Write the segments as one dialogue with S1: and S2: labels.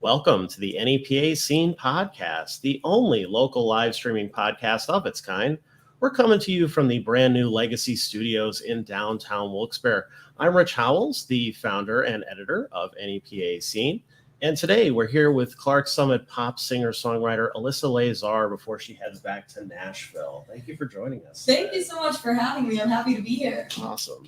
S1: Welcome to the NEPA Scene Podcast, the only local live streaming podcast of its kind. We're coming to you from the brand new Legacy Studios in downtown Wilkes-Barre. I'm Rich Howells, the founder and editor of NEPA Scene. And today we're here with Clark Summit pop singer-songwriter Alyssa Lazar before she heads back to Nashville. Thank you for joining us.
S2: Thank you so much for having me. I'm happy to be here.
S1: Awesome.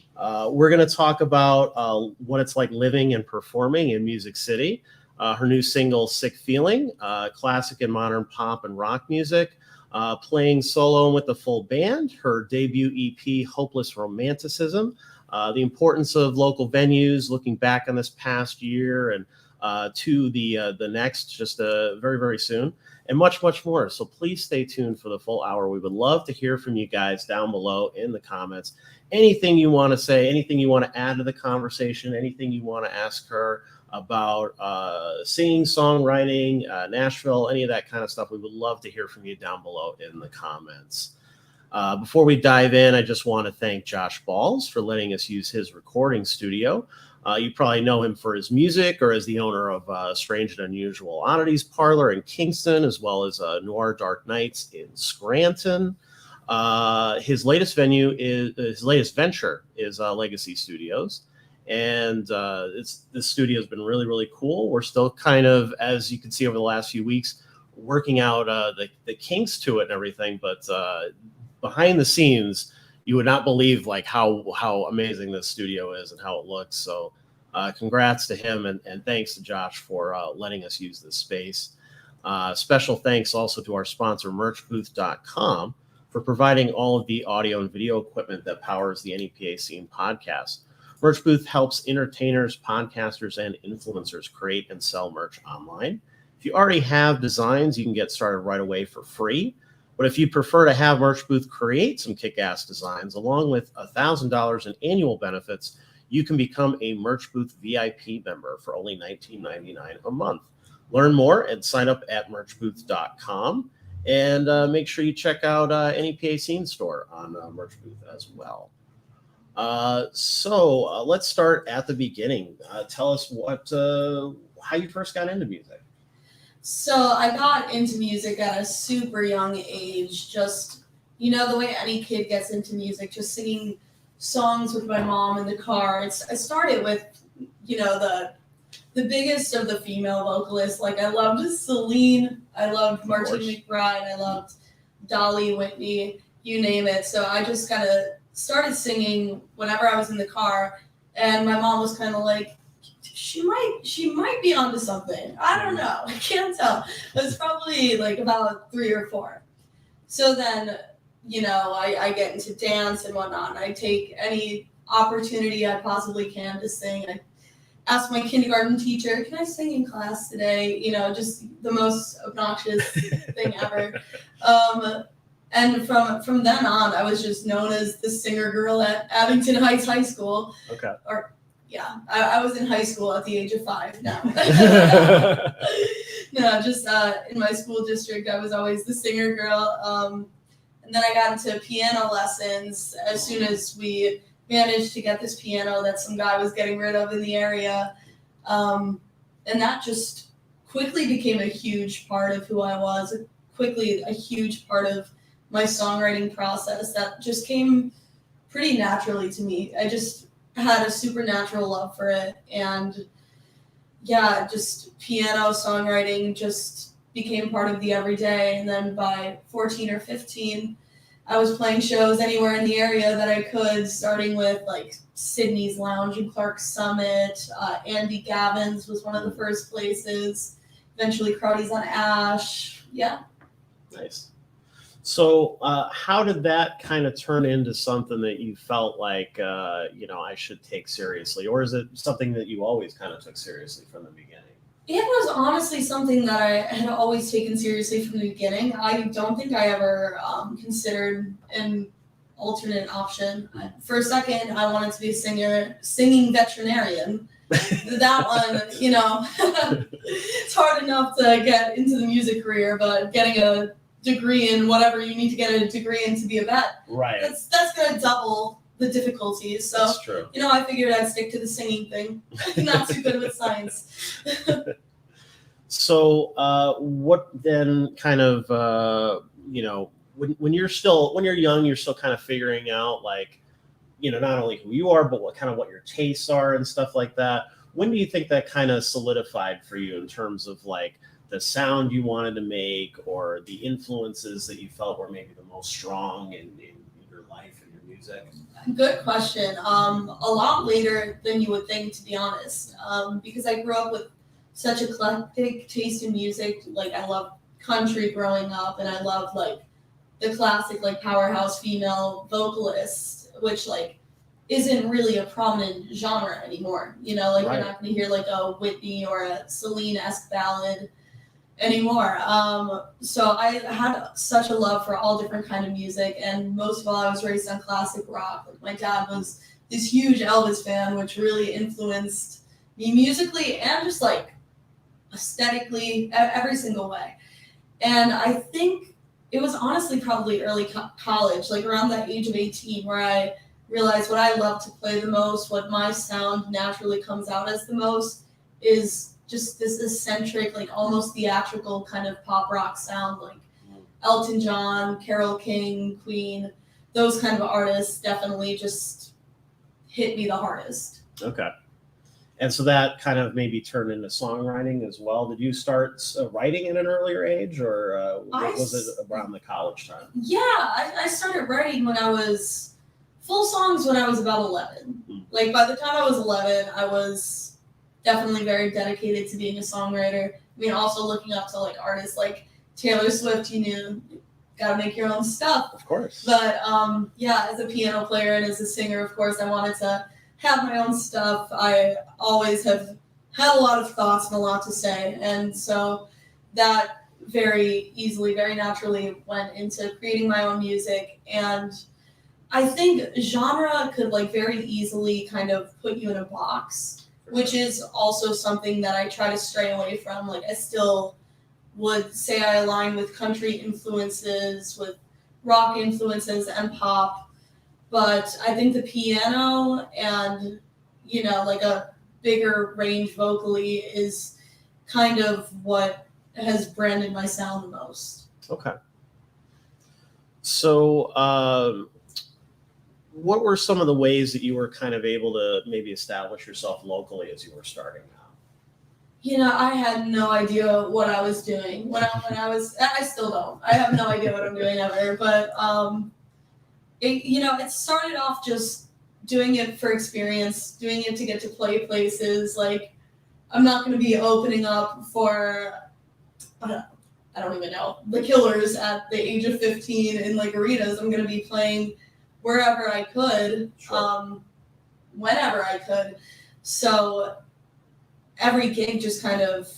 S1: We're going to talk about what it's like living and performing in Music City. Her new single, Sick Feeling, classic and modern pop and rock music, playing solo and with the full band, her debut EP, Hopeless Romanticism, the importance of local venues, looking back on this past year and to the next, just very, very soon, and much, much more. So please stay tuned for the full hour. We would love to hear from you guys down below in the comments. Anything you want to say, anything you want to add to the conversation, anything you want to ask her about singing, songwriting, Nashville, any of that kind of stuff. We would love to hear from you down below in the comments. Before we dive in, I just want to thank Josh Balls for letting us use his recording studio. You probably know him for his music or as the owner of Strange and Unusual Oddities Parlor in Kingston, as well as Noir Dark Nights in Scranton. His latest venture is Legacy Studios. And this studio has been really, really cool. We're still kind of, as you can see over the last few weeks, working out the kinks to it and everything. But behind the scenes, you would not believe like how amazing this studio is and how it looks. So congrats to him and thanks to Josh for letting us use this space. Special thanks also to our sponsor, merchbooth.com, for providing all of the audio and video equipment that powers the NEPA Scene podcast. Merch Booth helps entertainers, podcasters, and influencers create and sell merch online. If you already have designs, you can get started right away for free. But if you prefer to have Merch Booth create some kick-ass designs, along with $1,000 in annual benefits, you can become a Merch Booth VIP member for only $19.99 a month. Learn more and sign up at merchbooth.com. And make sure you check out NEPA Scene Store on Merch Booth as well. So let's start at the beginning. Tell us how you first got into music.
S2: So I got into music at a super young age, just, the way any kid gets into music, just singing songs with my mom in the car. I started with, the biggest of the female vocalists. Like I loved Celine, I loved Martin McBride, I loved Dolly, Whitney, you name it. So I just kind of started singing whenever I was in the car, and my mom was kind of like, she might be onto something. I don't know. I can't tell. It was probably like about 3 or 4. So then, I get into dance and whatnot, and I take any opportunity I possibly can to sing. I asked my kindergarten teacher, can I sing in class today? Just the most obnoxious thing ever. And from then on, I was just known as the singer girl at Abington Heights High School.
S1: Okay.
S2: I was in high school at the age of 5 now. No, just in my school district, I was always the singer girl. And then I got into piano lessons as soon as we managed to get this piano that some guy was getting rid of in the area. And that just quickly became a huge part of who I was, quickly a huge part of my songwriting process that just came pretty naturally to me. I just had a supernatural love for it. And yeah, just piano songwriting just became part of the everyday. And then by 14 or 15, I was playing shows anywhere in the area that I could, starting with like Sydney's Lounge in Clark Summit. Andy Gavin's was one of the first places. Eventually Crowdy's on Ash. Yeah.
S1: Nice. So how did that kind of turn into something that you felt like, I should take seriously? Or is it something that you always kind of took seriously from the beginning?
S2: It was honestly something that I had always taken seriously from the beginning. I don't think I ever considered an alternate option. For a second, I wanted to be a singing veterinarian. That one, it's hard enough to get into the music career, but getting a degree in whatever you need to get a degree in to be a vet.
S1: Right.
S2: That's going to double the difficulties. So,
S1: that's true.
S2: I figured I'd stick to the singing thing. Not too good with science.
S1: So what then kind of, when you're young, you're still kind of figuring out like, not only who you are, but what your tastes are and stuff like that. When do you think that kind of solidified for you in terms of like the sound you wanted to make or the influences that you felt were maybe the most strong in your life and your music?
S2: Good question. A lot later than you would think, to be honest, because I grew up with such eclectic taste in music. Like I love country growing up, and I love like the classic like powerhouse female vocalist, which like isn't really a prominent genre anymore. Like
S1: Right.
S2: you're not going to hear like a Whitney or a Celine-esque ballad anymore. So I had such a love for all different kind of music, and most of all, I was raised on classic rock. Like my dad was this huge Elvis fan, which really influenced me musically and just like aesthetically, every single way. And I think it was honestly probably early college, like around that age of 18, where I realized what I love to play the most, what my sound naturally comes out as the most, is just this eccentric, like almost theatrical kind of pop rock sound, like Elton John, Carole King, Queen. Those kind of artists definitely just hit me the hardest.
S1: Okay. And so that kind of maybe turned into songwriting as well. Did you start writing at an earlier age, or was it around the college time?
S2: Yeah, I started writing when I was full songs when I was about 11. Like by the time I was 11, I was definitely very dedicated to being a songwriter. I mean, also looking up to like artists like Taylor Swift. Gotta make your own stuff.
S1: Of course.
S2: But as a piano player and as a singer, of course, I wanted to have my own stuff. I always have had a lot of thoughts and a lot to say. And so that very easily, very naturally went into creating my own music. And I think genre could like very easily kind of put you in a box, which is also something that I try to stray away from. Like I still would say I align with country influences, with rock influences and pop. But I think the piano and, like a bigger range vocally is kind of what has branded my sound the most.
S1: Okay. So what were some of the ways that you were kind of able to maybe establish yourself locally as you were starting out?
S2: I had no idea what I was doing when I still don't. I have no idea what I'm doing ever. But, it started off just doing it for experience, doing it to get to play places. Like, I'm not going to be opening up for, I don't even know, the Killers at the age of 15 in like arenas. I'm going to be playing wherever I could,
S1: Sure.
S2: Whenever I could. So every gig just kind of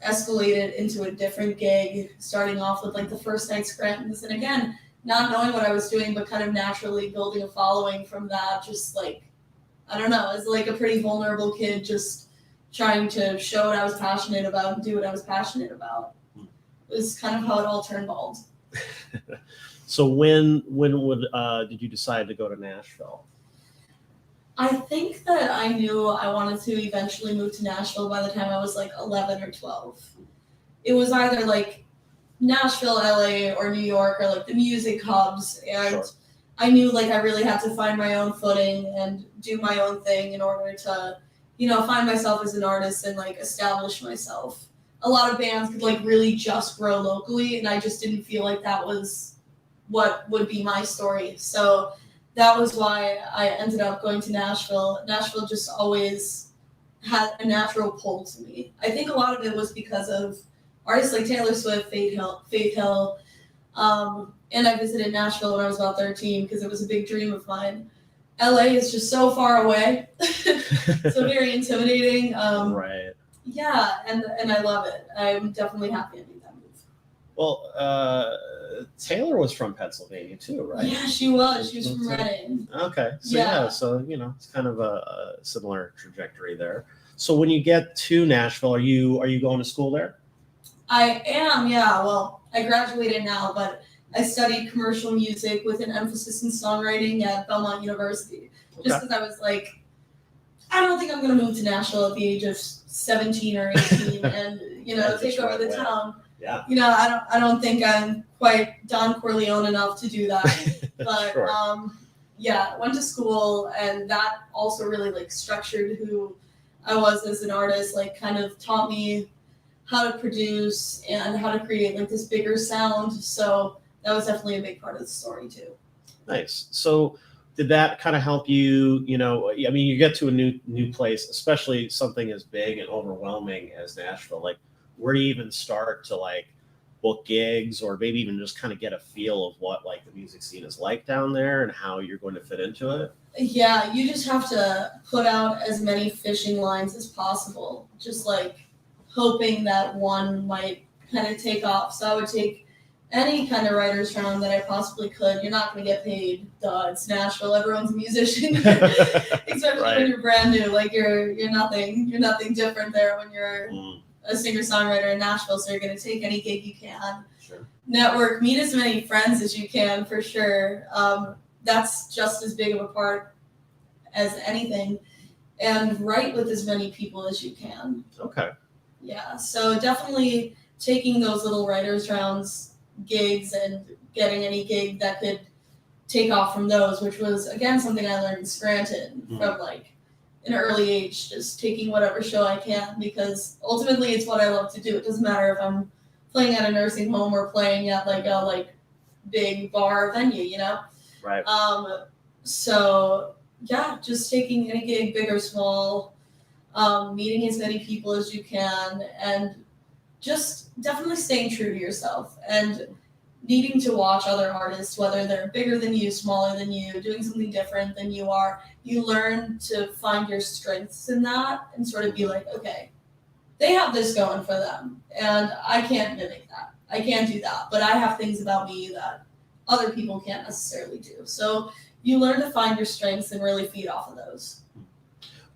S2: escalated into a different gig, starting off with like the first night Scrantons. And again, not knowing what I was doing, but kind of naturally building a following from that. Just like, I don't know, as like a pretty vulnerable kid, just trying to show what I was passionate about and do what I was passionate about. It was kind of how it all turned bald.
S1: So when did you decide to go to Nashville?
S2: I think that I knew I wanted to eventually move to Nashville by the time I was like 11 or 12. It was either like Nashville, LA, or New York, or like the music hubs. And
S1: Sure.
S2: I knew like I really had to find my own footing and do my own thing in order to, find myself as an artist and like establish myself. A lot of bands could like really just grow locally, and I just didn't feel like that was what would be my story. So that was why I ended up going to Nashville. Nashville just always had a natural pull to me. I think a lot of it was because of artists like Taylor Swift, Faith Hill, and I visited Nashville when I was about 13 because it was a big dream of mine. LA is just so far away, so very intimidating.
S1: Right.
S2: Yeah, and I love it. I'm definitely happy I made that move.
S1: Well, Taylor was from Pennsylvania too, right?
S2: Yeah, she was. She was from Reading.
S1: Okay. So
S2: Yeah.
S1: so it's kind of a similar trajectory there. So when you get to Nashville, are you going to school there?
S2: I am, yeah. Well, I graduated now, but I studied commercial music with an emphasis in songwriting at Belmont University. Just because I was like, I don't think I'm going to move to Nashville at the age of 17 or 18 and, take over the town.
S1: Yeah.
S2: I don't think I'm quite Don Corleone enough to do that. But,
S1: Sure.
S2: went to school, and that also really, like, structured who I was as an artist, like, kind of taught me how to produce and how to create, like, this bigger sound. So that was definitely a big part of the story, too.
S1: Nice. So did that kind of help you, I mean, you get to a new place, especially something as big and overwhelming as Nashville. Like, where do you even start to, like, book gigs, or maybe even just kind of get a feel of what, like, the music scene is like down there and how you're going to fit into it?
S2: Yeah, you just have to put out as many fishing lines as possible, just, like, hoping that one might kind of take off. So I would take any kind of writer's round that I possibly could. You're not going to get paid. Duh, it's Nashville. Everyone's a musician, especially when you're brand new. Like, you're nothing different there when you're a singer-songwriter in Nashville. So you're going to take any gig you can.
S1: Sure.
S2: Network, meet as many friends as you can, for sure. That's just as big of a part as anything. And write with as many people as you can.
S1: Okay.
S2: Yeah, so definitely taking those little writers' rounds gigs and getting any gig that could take off from those, which was, again, something I learned in Scranton from, like, an early age, just taking whatever show I can, because ultimately it's what I love to do. It doesn't matter if I'm playing at a nursing home or playing at, like, a big bar venue,
S1: Right.
S2: So, yeah, just taking any gig, big or small, meeting as many people as you can, and just definitely staying true to yourself and needing to watch other artists, whether they're bigger than you, smaller than you, doing something different than you are. You learn to find your strengths in that and sort of be like, okay, they have this going for them, and I can't mimic that. I can't do that, but I have things about me that other people can't necessarily do. So you learn to find your strengths and really feed off of those.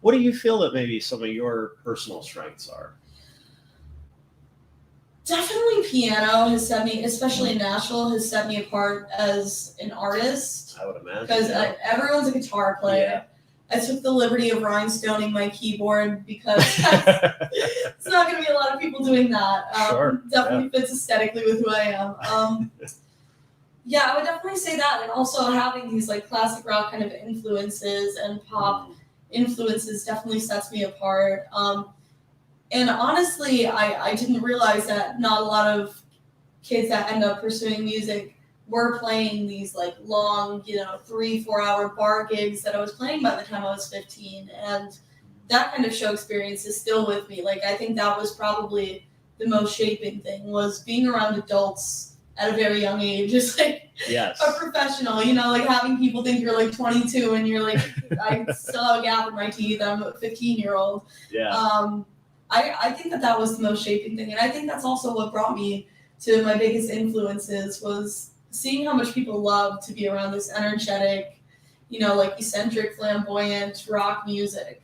S1: What do you feel that maybe some of your personal strengths are?
S2: Definitely piano has set me, especially in Nashville, has set me apart as an artist.
S1: I would imagine.
S2: Because everyone's a guitar player. Yeah. I took the liberty of rhinostoning my keyboard because it's not going to be a lot of people doing that.
S1: Sure.
S2: Definitely fits aesthetically with who I am. I would definitely say that. And also having these, like, classic rock kind of influences and pop influences definitely sets me apart. And honestly, I didn't realize that not a lot of kids that end up pursuing music were playing these, like, long, 3-4 hour bar gigs that I was playing by the time I was 15. And that kind of show experience is still with me. Like, I think that was probably the most shaping thing, was being around adults at a very young age. Just like a professional, like having people think you're like 22 and you're like, I still have a gap in my teeth. I'm a 15-year-old.
S1: Yeah.
S2: I think that was the most shaping thing. And I think that's also what brought me to my biggest influences, was seeing how much people love to be around this energetic, like eccentric, flamboyant rock music.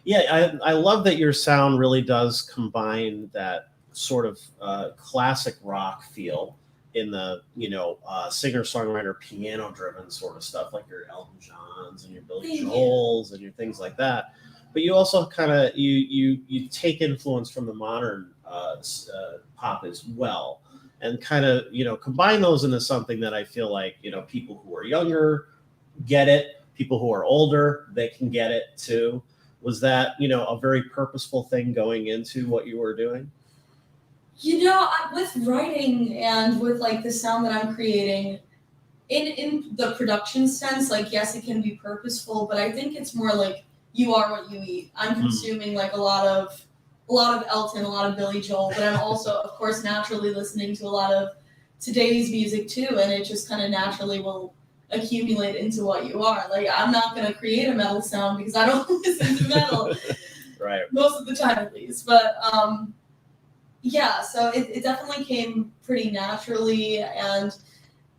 S1: Yeah, I love that your sound really does combine that sort of classic rock feel in the, singer-songwriter, piano-driven sort of stuff, like your Elton Johns and your Billy Joels and your things like that. But you also kind of you take influence from the modern pop as well, and kind of combine those into something that I feel like people who are younger get it, people who are older, they can get it too. Was that a very purposeful thing going into what you were doing?
S2: With writing and with, like, the sound that I'm creating, in the production sense, like, yes, it can be purposeful, but I think it's more like you are what you eat. I'm consuming like a lot of Elton, a lot of Billy Joel, but I'm also, of course, naturally listening to a lot of today's music too, and it just kind of naturally will accumulate into what you are. Like, I'm not going to create a metal sound because I don't listen to metal.
S1: Right.
S2: Most of the time, at least. But so it definitely came pretty naturally, and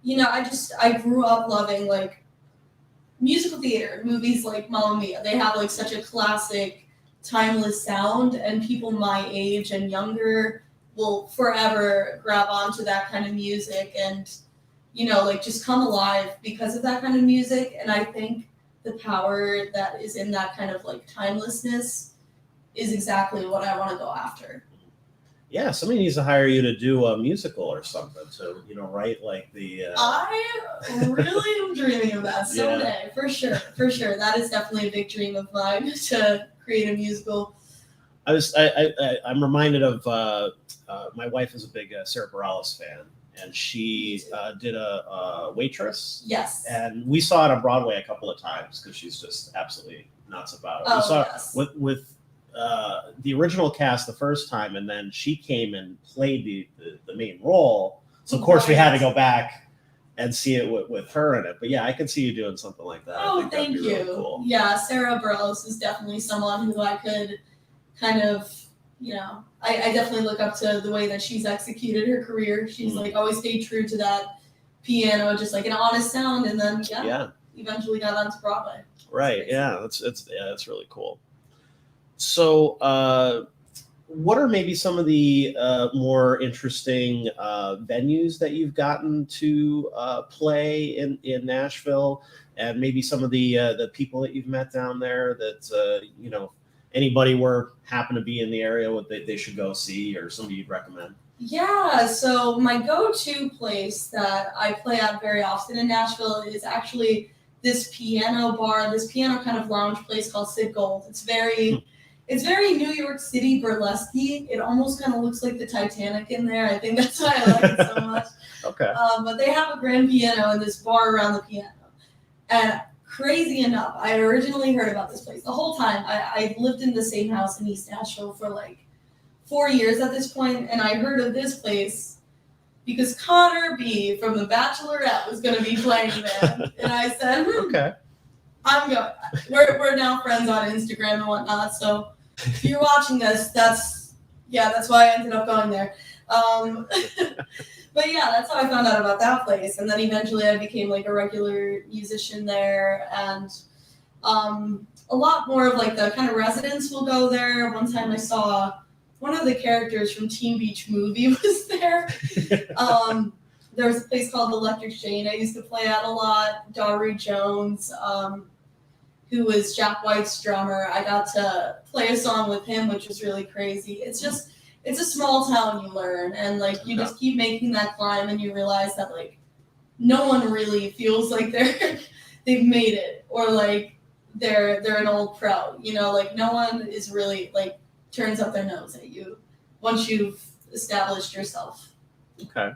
S2: I grew up loving, like, musical theater, movies like Mamma Mia. They have, like, such a classic, timeless sound, and people my age and younger will forever grab onto that kind of music and, like, just come alive because of that kind of music. And I think the power that is in that kind of like timelessness is exactly what I want to go after.
S1: Yeah, somebody needs to hire you to do a musical or something to, write like the.
S2: I really am dreaming of that someday, for sure. That is definitely a big dream of mine, to create a musical.
S1: I'm reminded of my wife is a big Sarah Bareilles fan, and she did a Waitress.
S2: Yes.
S1: And we saw it on Broadway a couple of times because she's just absolutely nuts about it.
S2: Oh,
S1: we saw
S2: yes.
S1: it with the original cast the first time, and then she came and played the main role. So of course we had to go back and see it with her in it. But yeah, I could see you doing something like that.
S2: Oh, thank you.
S1: Really cool.
S2: Yeah, Sarah Bareilles is definitely someone who I could kind of, I definitely look up to the way that she's executed her career. She's like always stayed true to that piano, just like an honest sound, and then eventually got onto Broadway.
S1: Right. Yeah, that's really cool. So, what are maybe some of the more interesting venues that you've gotten to play in Nashville, and maybe some of the people that you've met down there that anybody were happen to be in the area what they should go see, or somebody you'd recommend?
S2: Yeah, so my go-to place that I play at very often in Nashville is actually this piano bar, this piano kind of lounge place called Sid Gold. It's very New York City burlesque-y. It almost kind of looks like the Titanic in there. I think that's why I like it so much.
S1: Okay.
S2: But they have a grand piano and this bar around the piano. And crazy enough, I had originally heard about this place the whole time. I lived in the same house in East Nashville for like 4 years at this point, and I heard of this place because Connor B from The Bachelorette was going to be playing there. And I said,
S1: okay,
S2: I'm going. We're now friends on Instagram and whatnot, so if you're watching this, that's why I ended up going there. But yeah, that's how I found out about that place. And then eventually I became like a regular musician there, and a lot more of like the kind of residents will go there. One time I saw one of the characters from Teen Beach Movie was there. There was a place called Electric Jane I used to play at a lot. Daughtry Jones, who was Jack White's drummer. I got to play a song with him, which was really crazy. It's a small town, you learn, and like you just keep making that climb, and you realize that like no one really feels like they've made it, or like they're an old pro. Like no one is really like turns up their nose at you once you've established yourself.
S1: Okay.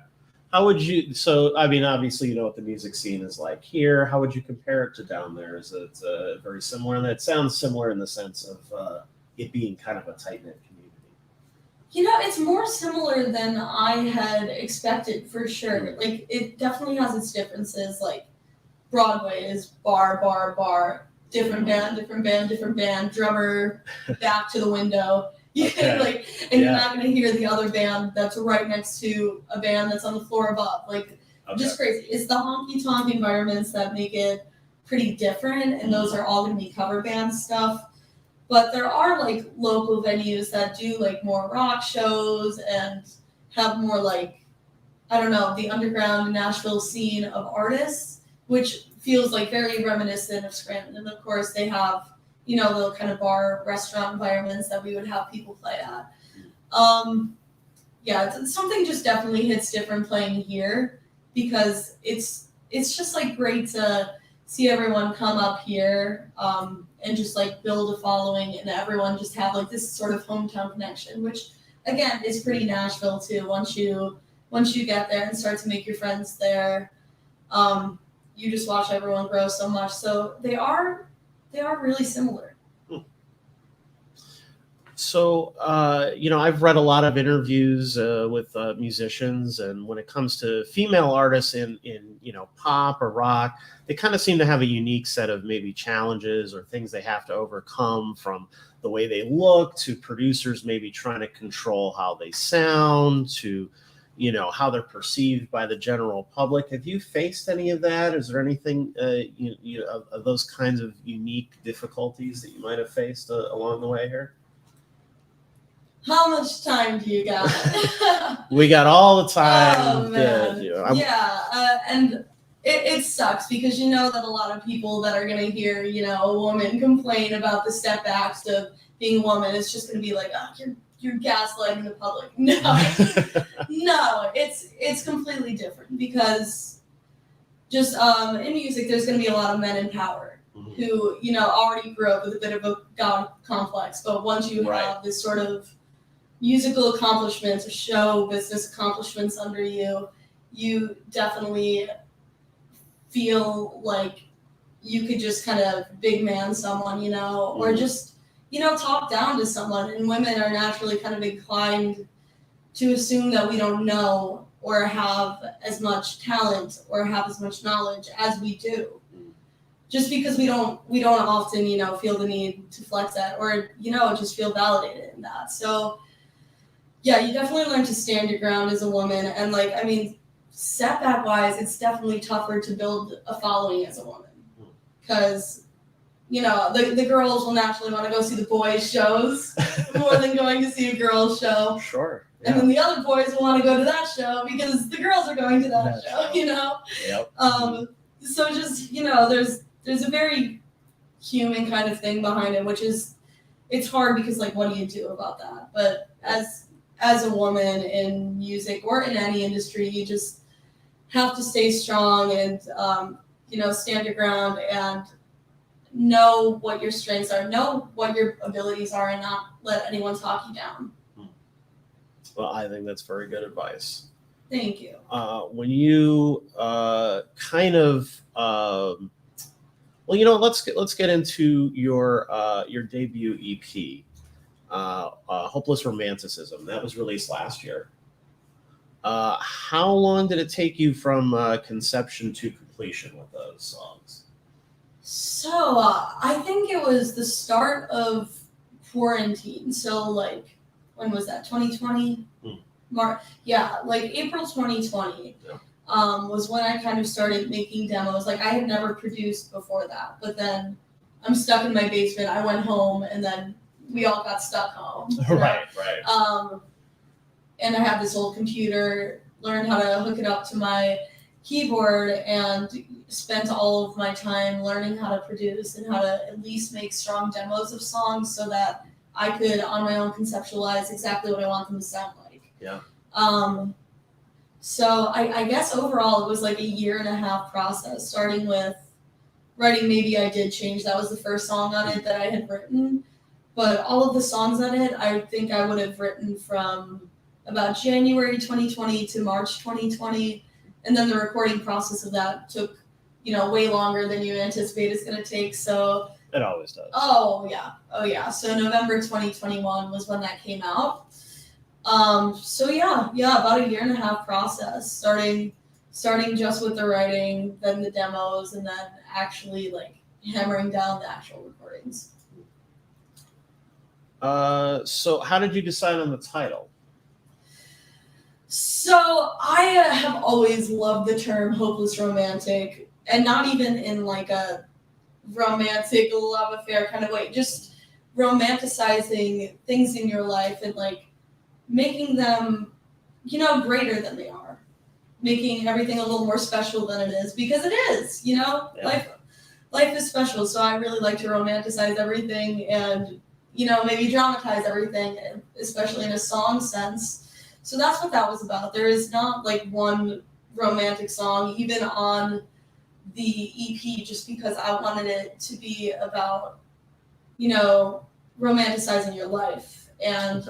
S1: How would you, so I mean, obviously you know what the music scene is like here. How would you compare it to down there? Is it very similar? And it sounds similar in the sense of it being kind of a tight-knit community.
S2: It's more similar than I had expected, for sure. Like, it definitely has its differences. Like, Broadway is bar, different band, drummer, back to the window.
S1: Okay.
S2: You're not going to hear the other band that's right next to a band that's on the floor above. Like, just crazy. It's the honky-tonk environments that make it pretty different, and those are all going to be cover band stuff. But there are like local venues that do like more rock shows and have more like, I don't know, the underground Nashville scene of artists, which feels like very reminiscent of Scranton. And of course they have, the kind of bar restaurant environments that we would have people play at. Something just definitely hits different playing here, because it's just like great to see everyone come up here and just like build a following, and everyone just have like this sort of hometown connection, which again is pretty Nashville too. Once you get there and start to make your friends there, you just watch everyone grow so much. So they are really similar.
S1: So, I've read a lot of interviews with musicians, and when it comes to female artists in pop or rock, they kind of seem to have a unique set of maybe challenges or things they have to overcome, from the way they look to producers maybe trying to control how they sound to, how they're perceived by the general public. Have you faced any of that? Is there anything of those kinds of unique difficulties that you might have faced along the way here?
S2: How much time do you got?
S1: We got all the time.
S2: Oh, man. And it sucks because you know that a lot of people that are gonna hear, a woman complain about the setbacks of being a woman, it's just gonna be like, oh, you're gaslighting the public. No, no, it's completely different because just in music, there's gonna be a lot of men in power who, already grew up with a bit of a God complex, but once you have this sort of musical accomplishments or show business accomplishments under you, you definitely feel like you could just kind of big man someone, or just, talk down to someone. And women are naturally kind of inclined to assume that we don't know or have as much talent or have as much knowledge as we do. Just because we don't often, feel the need to flex that or, just feel validated in that. So yeah, you definitely learn to stand your ground as a woman. And setback wise, it's definitely tougher to build a following as a woman because, the girls will naturally want to go see the boys' shows more than going to see a girls' show.
S1: Sure. Yeah.
S2: And then the other boys will want to go to that show because the girls are going to that show,
S1: Yep.
S2: So just, there's a very human kind of thing behind it, which is, it's hard because what do you do about that? But as a woman in music or in any industry, you just have to stay strong and, stand your ground and know what your strengths are, know what your abilities are, and not let anyone talk you down.
S1: Well, I think that's very good advice.
S2: Thank you.
S1: When you let's get into your debut EP, Hopeless Romanticism. That was released last year. How long did it take you from conception to completion with those songs?
S2: So I think it was the start of quarantine. So when was that? 2020? March. Yeah, April 2020.
S1: Yeah.
S2: Was when I kind of started making demos. I had never produced before that, but then I'm stuck in my basement. I went home and then we all got stuck home.
S1: Right.
S2: And I had this old computer, learned how to hook it up to my keyboard, and spent all of my time learning how to produce and how to at least make strong demos of songs so that I could, on my own, conceptualize exactly what I want them to sound like.
S1: Yeah.
S2: So I guess overall it was a 1.5-year process, starting with writing Maybe I Did Change. That was the first song on it that I had written. But all of the songs on it, I think I would have written from about January 2020 to March 2020. And then the recording process of that took, way longer than you anticipate it's going to take. So
S1: it always does.
S2: Oh, yeah. So November 2021 was when that came out. So yeah, about 1.5-year process, starting just with the writing, then the demos, and then actually hammering down the actual recordings.
S1: So how did you decide on the title?
S2: So I have always loved the term hopeless romantic, and not even in a romantic love affair kind of way, just romanticizing things in your life and making them, greater than they are, making everything a little more special than it is, because it is,
S1: Yeah.
S2: Life is special. So I really like to romanticize everything and, maybe dramatize everything, especially in a song sense. So that's what that was about. There is not one romantic song, even on the EP, just because I wanted it to be about, romanticizing your life and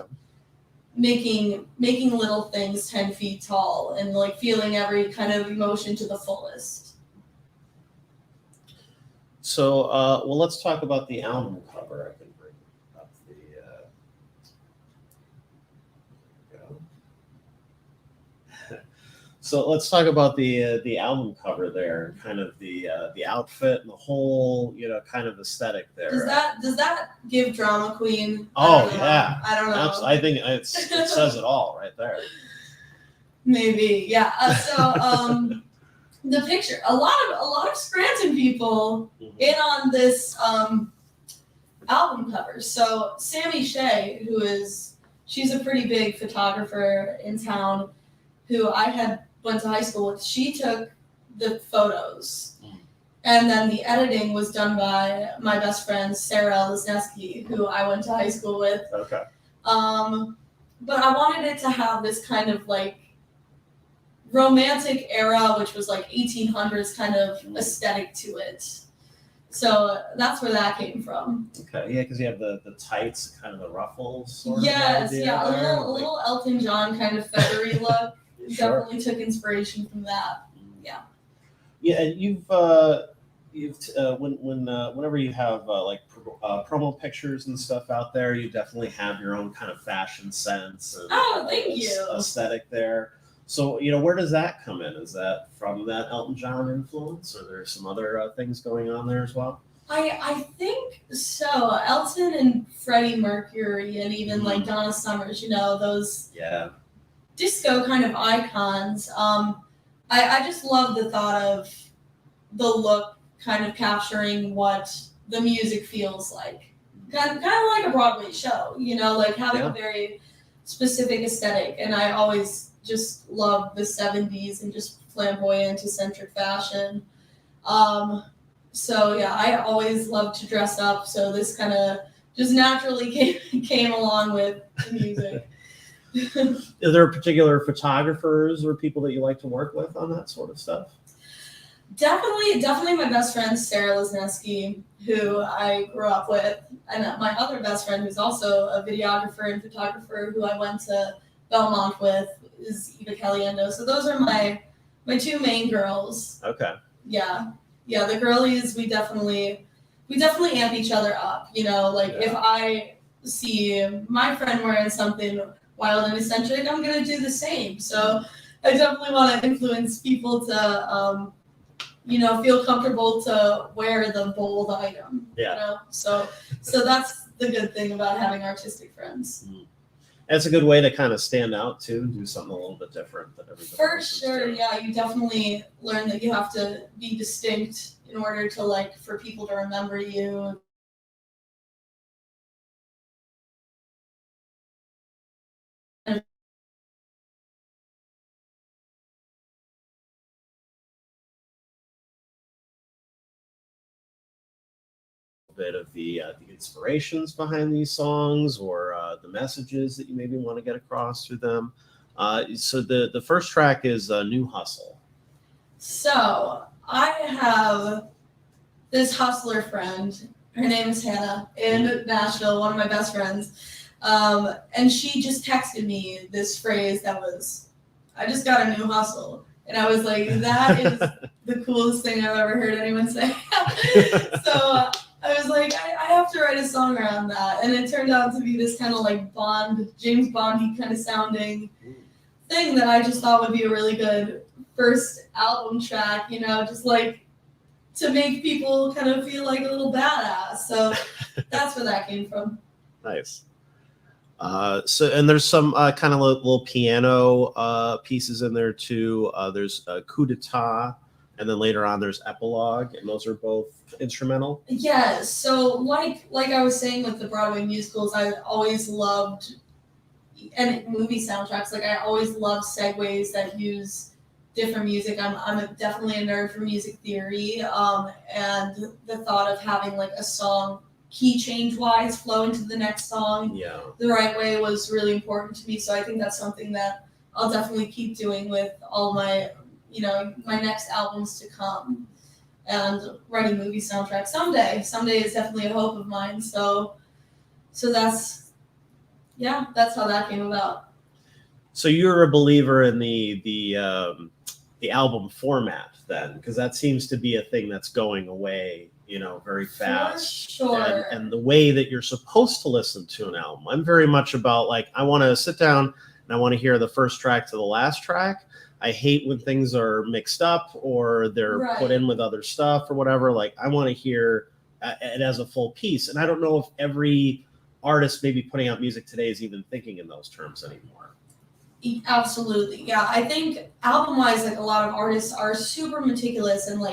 S2: making little things 10 feet tall and feeling every kind of emotion to the fullest.
S1: So, let's talk about the album cover. I can bring up So let's talk about the album cover there, and kind of the outfit and the whole kind of aesthetic there.
S2: Does that give drama queen?
S1: Oh yeah,
S2: I don't know.
S1: I think it says it all right there.
S2: Maybe, yeah. The picture, a lot of Scranton people in on this album cover. So Sammy Shea, she's a pretty big photographer in town, who I had went to high school with. She took the photos. And then the editing was done by my best friend, Sarah Lesneski, who I went to high school with.
S1: Okay.
S2: But I wanted it to have this kind of like romantic era, which was like 1800s kind of aesthetic to it. So that's where that came from.
S1: Okay, yeah, because you have the tights, kind of the ruffles. Sort
S2: Yes,
S1: of
S2: yeah, a little Elton John kind of feathery look.
S1: Sure.
S2: Definitely took inspiration from that. Yeah.
S1: Yeah, and whenever you have promo pictures and stuff out there, you definitely have your own kind of fashion sense and
S2: Thank you.
S1: aesthetic there. So, where does that come in? Is that from that Elton John influence, or there's some other things going on there as well?
S2: I think so. Elton and Freddie Mercury and even like Donna Summers, those disco kind of icons. I just love the thought of the look kind of capturing what the music feels like. Kind of like a Broadway show, like having a very specific aesthetic. And I always just love the 70s and just flamboyant, eccentric fashion. So yeah, I always loved to dress up. So this kind of just naturally came along with the music.
S1: Are there particular photographers or people that you like to work with on that sort of stuff?
S2: Definitely my best friend, Sarah Lesneski, who I grew up with. And my other best friend, who's also a videographer and photographer, who I went to Belmont with, is Eva Caliendo. So those are my two main girls.
S1: Okay.
S2: Yeah. The girlies, we definitely amp each other up. If I see my friend wearing something wild and eccentric, I'm gonna do the same. So I definitely want to influence people to feel comfortable to wear the bold item.
S1: Yeah.
S2: So that's the good thing about having artistic friends.
S1: It's a good way to kind of stand out too, and do something a little bit different than everybody
S2: For
S1: else is
S2: sure,
S1: doing.
S2: yeah. You definitely learn that you have to be distinct in order to for people to remember you.
S1: Bit of the inspirations behind these songs, or the messages that you maybe want to get across through them. So the first track is New Hustle.
S2: So I have this hustler friend. Her name is Hannah in Nashville, one of my best friends. And she just texted me this phrase that was, "I just got a new hustle." And I was like, that is the coolest thing I've ever heard anyone say. So I was like, I have to write a song around that. And it turned out to be this kind of like James Bondy kind of sounding thing that I just thought would be a really good first album track, just like to make people kind of feel like a little badass. So that's where that came from.
S1: Nice. And there's some kind of little piano pieces in there too. There's Coup d'etat, and then later on there's Epilogue, and those are both instrumental.
S2: Yeah, so like I was saying with the Broadway musicals, I always loved, and movie soundtracks, I always love segues that use different music. I'm definitely a nerd for music theory, and the thought of having a song key change wise flow into the next song the right way was really important to me. So I think that's something that I'll definitely keep doing with all my my next albums to come, and writing movie soundtracks someday is definitely a hope of mine. So that's how that came about.
S1: So you're a believer in the album format then, because that seems to be a thing that's going away, very fast.
S2: For sure.
S1: And the way that you're supposed to listen to an album. I'm very much about I want to sit down and I want to hear the first track to the last track. I hate when things are mixed up or they're put in with other stuff or whatever. I want to hear it as a full piece. And I don't know if every artist maybe putting out music today is even thinking in those terms anymore.
S2: Absolutely. Yeah. I think album-wise, a lot of artists are super meticulous, and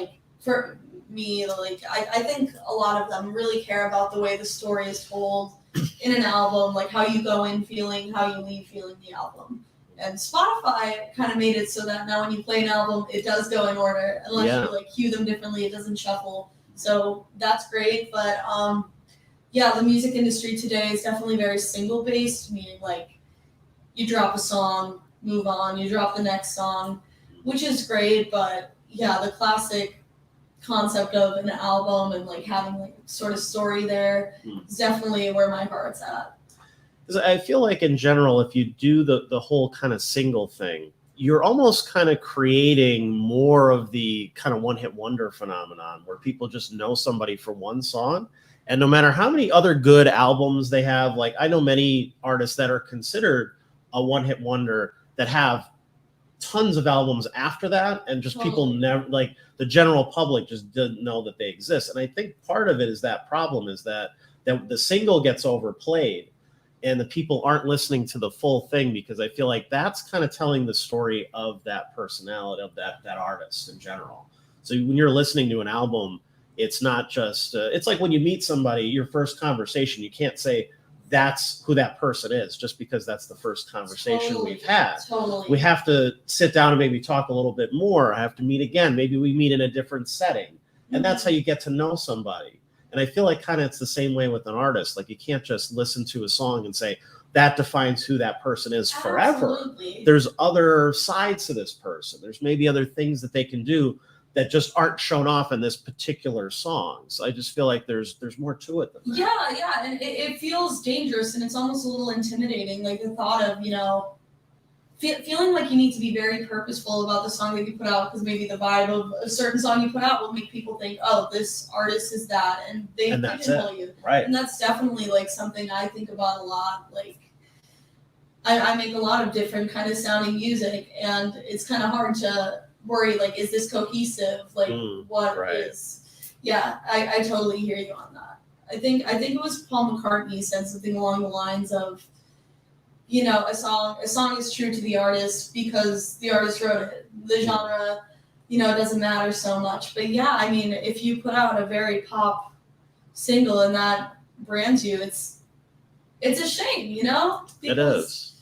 S2: for me, I think a lot of them really care about the way the story is told in an album, how you go in feeling, how you leave feeling the album. And Spotify kind of made it so that now when you play an album, it does go in order. Unless you like cue them differently, it doesn't shuffle. So that's great. But yeah, the music industry today is definitely very single based, meaning like you drop a song, move on, you drop the next song, which is great. But yeah, the classic concept of an album and like having like sort of story there is definitely where my heart's at.
S1: Because I feel like in general, if you do the whole kind of single thing, you're almost kind of creating more of the kind of one-hit wonder phenomenon where people just know somebody for one song. And no matter how many other good albums they have, like I know many artists that are considered a one-hit wonder that have tons of albums after that, and just people never, like the general public just didn't know that they exist. And I think part of it is that problem is that the single gets overplayed and the people aren't listening to the full thing, because I feel like that's kind of telling the story of that personality, of that artist in general. So when you're listening to an album, it's not just, it's like when you meet somebody, your first conversation, you can't say that's who that person is just because that's the first conversation we've had. We have to sit down and maybe talk a little bit more. I have to meet again. Maybe we meet in a different setting. And that's how you get to know somebody. And I feel like kind of it's the same way with an artist. Like you can't just listen to a song and say that defines who that person is forever.
S2: Absolutely.
S1: There's other sides to this person. There's maybe other things that they can do that just aren't shown off in this particular song. So I just feel like there's more to it than that.
S2: Yeah, and it feels dangerous, and it's almost a little intimidating. Like the thought of, feeling like you need to be very purposeful about the song that you put out, because maybe the vibe of a certain song you put out will make people think, oh, this artist is that, and they can tell you.
S1: Right.
S2: And that's definitely like something I think about a lot. Like I make a lot of different kind of sounding music, and it's kind of hard to worry, like, is this cohesive? Like what is? Yeah, I totally hear you on that. I think it was Paul McCartney said something along the lines of, a song is true to the artist because the artist wrote it. The genre, doesn't matter so much. But yeah, I mean, if you put out a very pop single and that brands you, it's a shame,
S1: It is.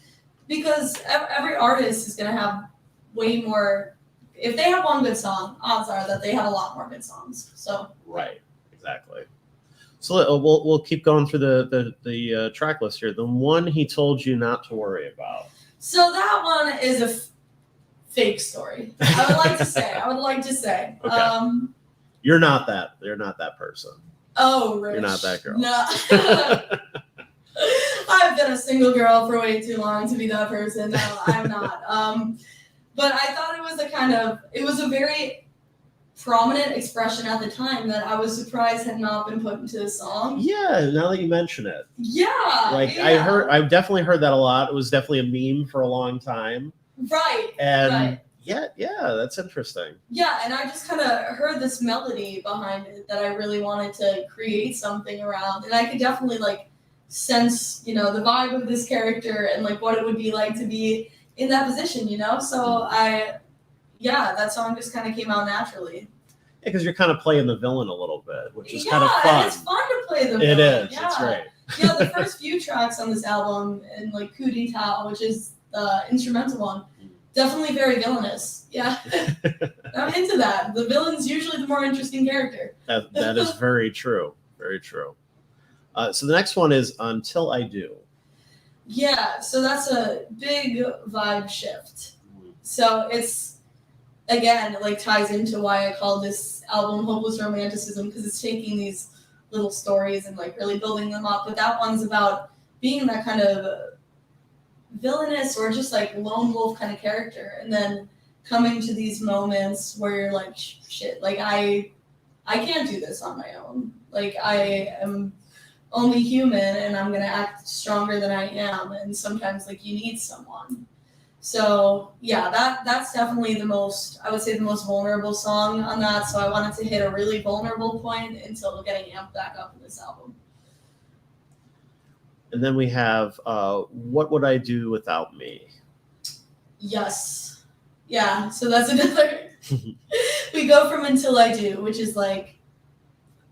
S2: Because every artist is going to have way more. If they have one good song, odds are that they have a lot more good songs. So
S1: right, exactly. So we'll keep going through the track list here. The one he told you not to worry about.
S2: So that one is a fake story. I would like to say.
S1: Okay. You're not that person.
S2: Oh, Rich.
S1: You're not that girl.
S2: No. I've been a single girl for way too long to be that person. No, I'm not. But I thought it was a very prominent expression at the time that I was surprised had not been put into the song. Yeah,
S1: now that you mention it.
S2: Yeah.
S1: I've definitely heard that a lot. It was definitely a meme for a long time.
S2: Right.
S1: And
S2: right.
S1: Yeah, that's interesting.
S2: Yeah, and I just kind of heard this melody behind it that I really wanted to create something around. And I could definitely sense, the vibe of this character and what it would be like to be in that position, So that song just kind of came out naturally.
S1: Yeah, because you're kind of playing the villain a little bit, which is kind of fun.
S2: Yeah, it's fun to play the villain.
S1: It is.
S2: Yeah.
S1: It's great.
S2: Yeah, the first few tracks on this album, and Coup d'Etat, which is the instrumental one, definitely very villainous. Yeah, I'm into that. The villain's usually the more interesting character.
S1: That is very true. Very true. So the next one is Until I Do.
S2: Yeah, so that's a big vibe shift. So it's, again, ties into why I call this album Hopeless Romanticism, because it's taking these little stories and really building them up. But that one's about being that kind of villainous or just lone wolf kind of character, and then coming to these moments where you're like, shit, I can't do this on my own. I am only human, and I'm gonna act stronger than I am, and sometimes you need someone. So yeah, that's definitely the most vulnerable song on that. So I wanted to hit a really vulnerable point until getting amped back up in this album.
S1: And then we have What Would I Do Without Me?
S2: Yes. Yeah, so that's another we go from Until I Do, which is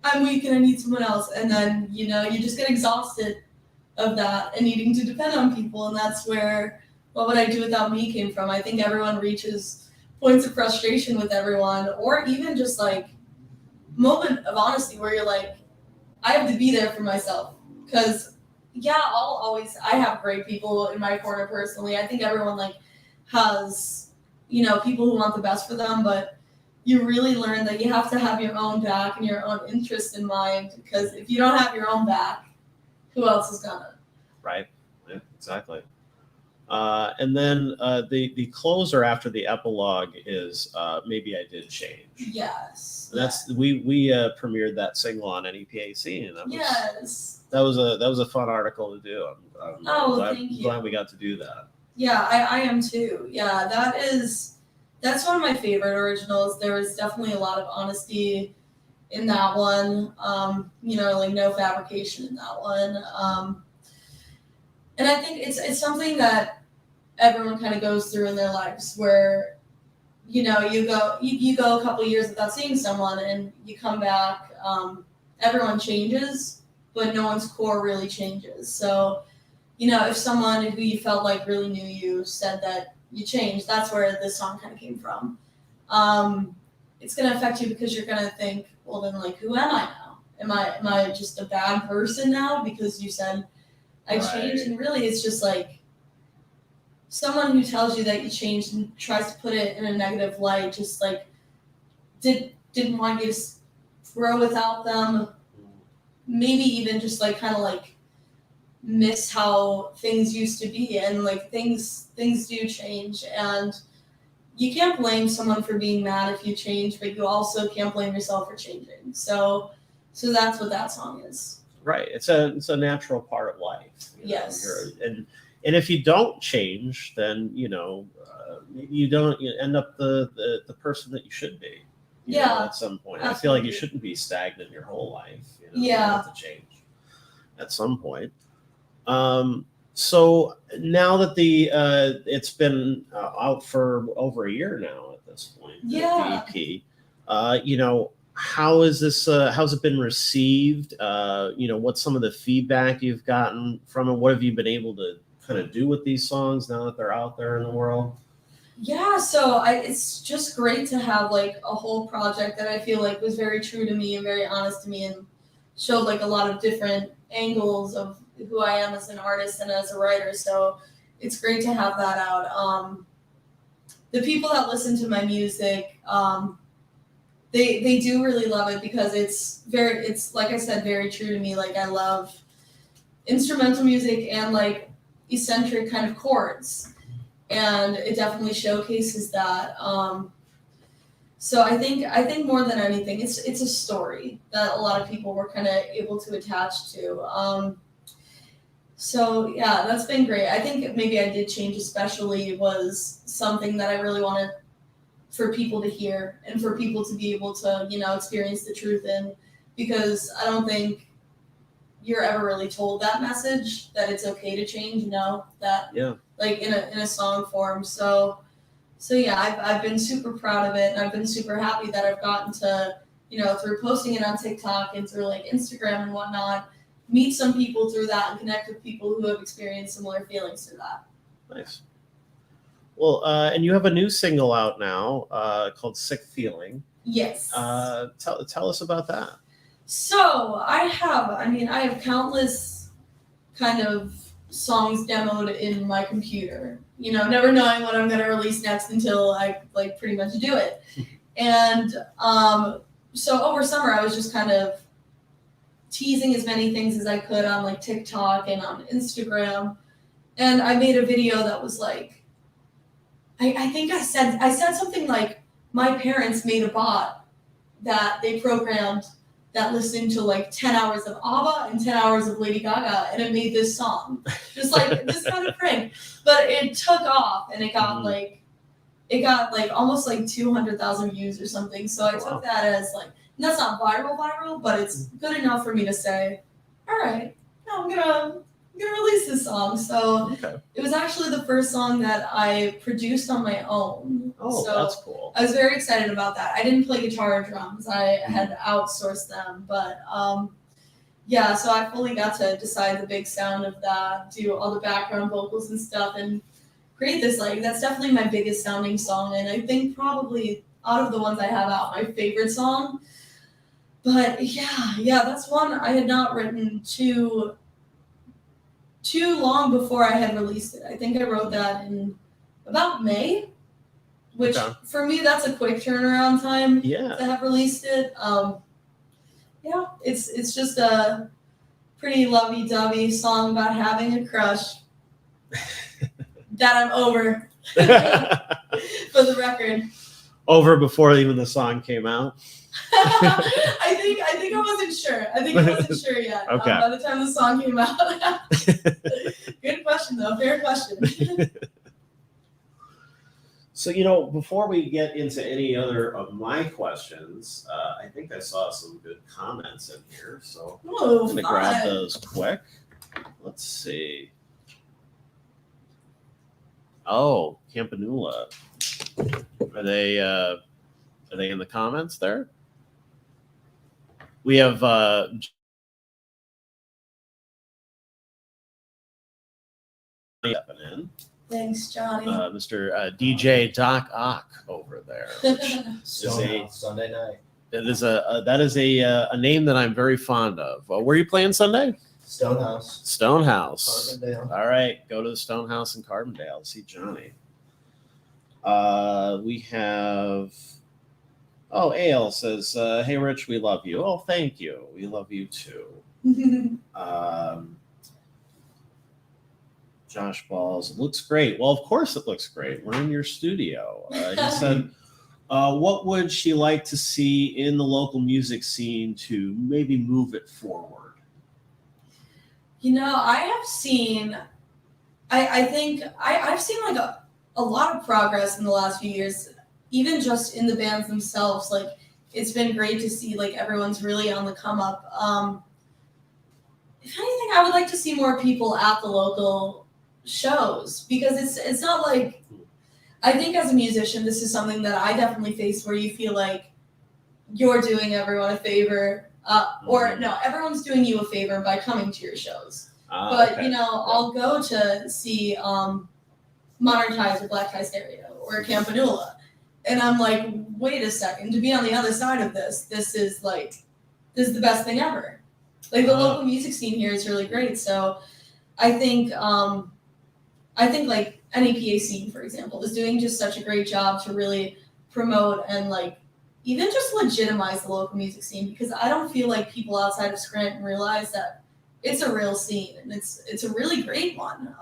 S2: I'm weak and I need someone else, and then you just get exhausted of that and needing to depend on people, and that's where What Would I Do Without Me came from. I think everyone reaches points of frustration with everyone, or even just like moment of honesty where you're like, I have to be there for myself. Because I have great people in my corner personally. I think everyone like has, people who want the best for them, but you really learn that you have to have your own back and your own interest in mind, because if you don't have your own back, who else is gonna?
S1: Right. Yeah, exactly. And then the closer after the epilogue is Maybe I Did Change.
S2: Yes.
S1: That's we premiered that single on NEPA Scene. That was a fun article to do. I'm
S2: thank you.
S1: glad we got to do that.
S2: Yeah, I am too. Yeah, that's one of my favorite originals. There was definitely a lot of honesty in that one. Like no fabrication in that one. And I think it's something that everyone kind of goes through in their lives where, you go a couple of years without seeing someone and you come back, everyone changes, but no one's core really changes. So, if someone who you felt like really knew you said that you changed, that's where this song kind of came from. It's going to affect you because you're going to think, well, then like, who am I now? Am I just a bad person now because you said I changed? And really it's just like someone who tells you that you changed and tries to put it in a negative light, just like didn't want you to grow without them. Maybe even just like kind of like miss how things used to be, and like things do change, and you can't blame someone for being mad if you change, but you also can't blame yourself for changing. So that's what that song is.
S1: Right. It's a natural part of life.
S2: Yes.
S1: And if you don't change, then you end up the person that you should be. At some point. Absolutely. I feel like you shouldn't be stagnant your whole life. You have to change at some point. So now that it's been out for over a year now at this point.
S2: Yeah.
S1: The EP. How is this? How's it been received? What's some of the feedback you've gotten from it? What have you been able to kind of do with these songs now that they're out there in the world?
S2: Yeah, so it's just great to have like a whole project that I feel like was very true to me and very honest to me, and showed like a lot of different angles of who I am as an artist and as a writer. So it's great to have that out. The people that listen to my music, they do really love it because it's like I said, very true to me. Like I love instrumental music and like eccentric kind of chords, and it definitely showcases that. So I think more than anything, it's a story that a lot of people were kind of able to attach to. So yeah, that's been great. I think Maybe I Did Change especially was something that I really wanted for people to hear and for people to be able to, experience the truth in, because I don't think you're ever really told that message that it's okay to change, like in a song form. So yeah, I've been super proud of it, and I've been super happy that I've gotten to, through posting it on TikTok and through like Instagram and whatnot, meet some people through that and connect with people who have experienced similar feelings through that.
S1: Nice. Well, and you have a new single out now called Sick Feeling.
S2: Yes.
S1: Tell us about that.
S2: So I have countless kind of songs demoed in my computer, never knowing what I'm going to release next until I like pretty much do it. And so over summer I was just kind of teasing as many things as I could on like TikTok and on Instagram. And I made a video that was like, I think I said something like, my parents made a bot that they programmed that listened to like 10 hours of ABBA and 10 hours of Lady Gaga, and it made this song. Just like this kind of prank. But it took off, and it got like almost like 200,000 views or something. So I took that as like, that's not viral, but it's good enough for me to say, all right, now I'm gonna release this song. So It was actually the first song that I produced on my own.
S1: Oh,
S2: so
S1: that's cool.
S2: I was very excited about that. I didn't play guitar or drums. I had outsourced them, but so I fully got to decide the big sound of that, do all the background vocals and stuff, and create this. Like, that's definitely my biggest sounding song, and I think probably out of the ones I have out, my favorite song. But yeah, that's one I had not written too long before I had released it. I think I wrote that in about May, which for me, that's a quick turnaround time to have released it. Yeah, it's just a pretty lovey-dovey song about having a crush that I'm over, for the record.
S1: Over before even the song came out?
S2: I think I wasn't sure. Yet.
S1: Okay.
S2: By the time the song came out. Good question, though. Fair question.
S1: So, before we get into any other of my questions, I think I saw some good comments in here. So I'm going to grab those quick. Let's see. Oh, Campanula. Are they in the comments there? We have stepping in.
S2: Thanks, Johnny.
S1: Mr. DJ Doc Ock over there.
S3: Sunday night.
S1: That is a name that I'm very fond of. Where are you playing Sunday?
S3: Stonehouse.
S1: Carbondale. All right, go to the Stonehouse in Carbondale. See Johnny. We have. Oh, Ale says, "Hey, Rich, we love you." Oh, thank you. We love you too. Josh Balls, it looks great. Well, of course it looks great. We're in your studio. He said, what would she like to see in the local music scene to maybe move it forward?
S2: I have seen, I think I've seen like a lot of progress in the last few years, even just in the bands themselves. Like, it's been great to see like everyone's really on the come up. If anything, I would like to see more people at the local shows, because it's not like, I think as a musician, this is something that I definitely face, where you feel like you're doing everyone a favor, or no, everyone's doing you a favor by coming to your shows. But
S1: okay.
S2: I'll go to see Modern Ties or Black Tie Stereo or Campanula, and I'm like, wait a second, to be on the other side of this is the best thing ever. Like, the local music scene here is really great. So I think like NEPA Scene, for example, is doing just such a great job to really promote and like even just legitimize the local music scene, because I don't feel like people outside of Scranton realize that it's a real scene, and it's a really great one.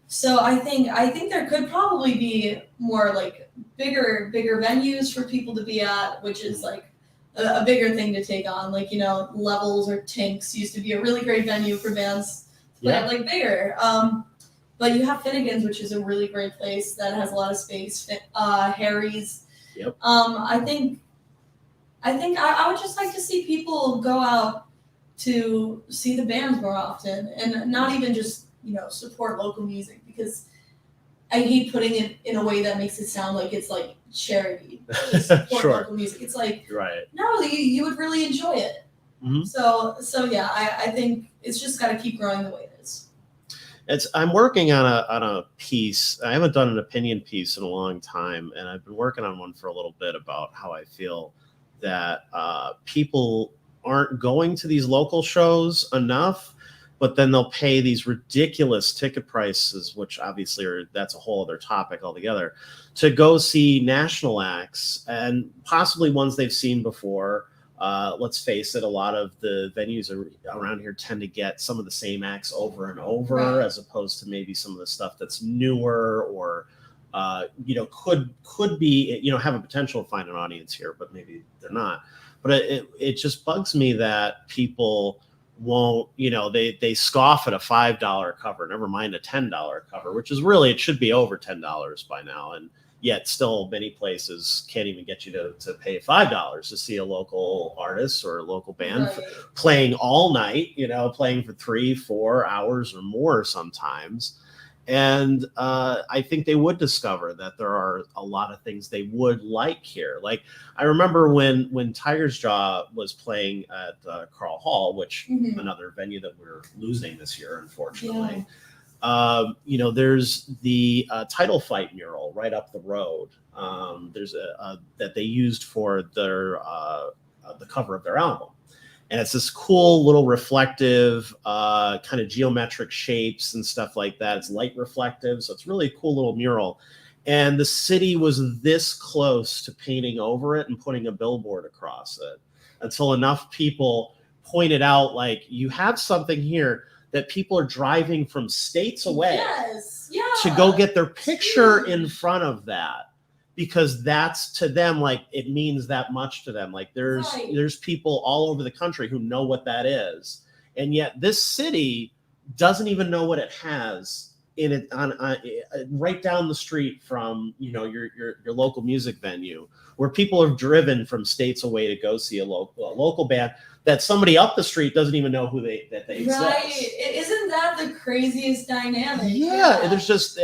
S2: So I think there could probably be more like bigger venues for people to be at, which is like a bigger thing to take on. Like, Levels or Tinks used to be a really great venue for bands to play at, like, bigger. But you have Finnegan's, which is a really great place that has a lot of space. Harry's.
S1: Yep.
S2: I think I would just like to see people go out to see the bands more often, and not even just support local music, because I hate putting it in a way that makes it sound like it's like charity. Support local music. It's like,
S1: right.
S2: No, you would really enjoy it.
S1: Mm-hmm.
S2: So yeah, I think it's just got to keep growing the way it is.
S1: I'm working on a piece. I haven't done an opinion piece in a long time, and I've been working on one for a little bit about how I feel that people aren't going to these local shows enough, but then they'll pay these ridiculous ticket prices, which obviously that's a whole other topic altogether, to go see national acts, and possibly ones they've seen before. Let's face it, a lot of the venues around here tend to get some of the same acts over and over, right, as opposed to maybe some of the stuff that's newer or could be, have a potential to find an audience here, but maybe they're not. But it just bugs me that people won't, they scoff at a $5 cover, never mind a $10 cover, which is really, it should be over $10 by now. And yet still many places can't even get you to pay $5 to see a local artist or a local band, right, playing all night, playing for 3-4 hours or more sometimes. And I think they would discover that there are a lot of things they would like here. Like, I remember when Tiger's Jaw was playing at Carl Hall, which another venue that we're losing this year, unfortunately. There's the title fight mural right up the road. There's that they used for their the cover of their album. And it's this cool little reflective kind of geometric shapes and stuff like that. It's light reflective. So it's really a cool little mural. And the city was this close to painting over it and putting a billboard across it until enough people pointed out, like, you have something here that people are driving from states away to go get their picture in front of that, because that's, to them, like, it means that much to them. Like, there's people all over the country who know what that is, and yet this city doesn't even know what it has in it on right down the street from your local music venue, where people have driven from states away to go see a local band that somebody up the street doesn't even know who they exist.
S2: Right. Isn't that the craziest dynamic?
S1: Yeah. There's just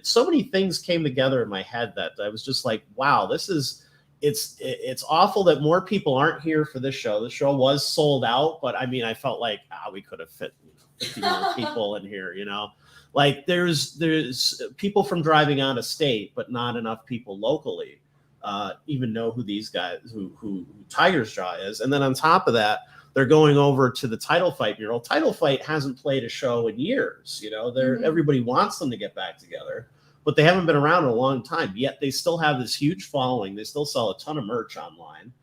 S1: so many things came together in my head that I was just like, wow, it's awful that more people aren't here for this show. The show was sold out, but I mean, I felt like we could have fit 50 more people in here, Like there's people from driving out of state, but not enough people locally even know who these guys, who Tiger's Jaw is. And then on top of that, they're going over to the Title Fight mural. Title Fight hasn't played a show in years. Everybody wants them to get back together, but they haven't been around in a long time. Yet they still have this huge following. They still sell a ton of merch online.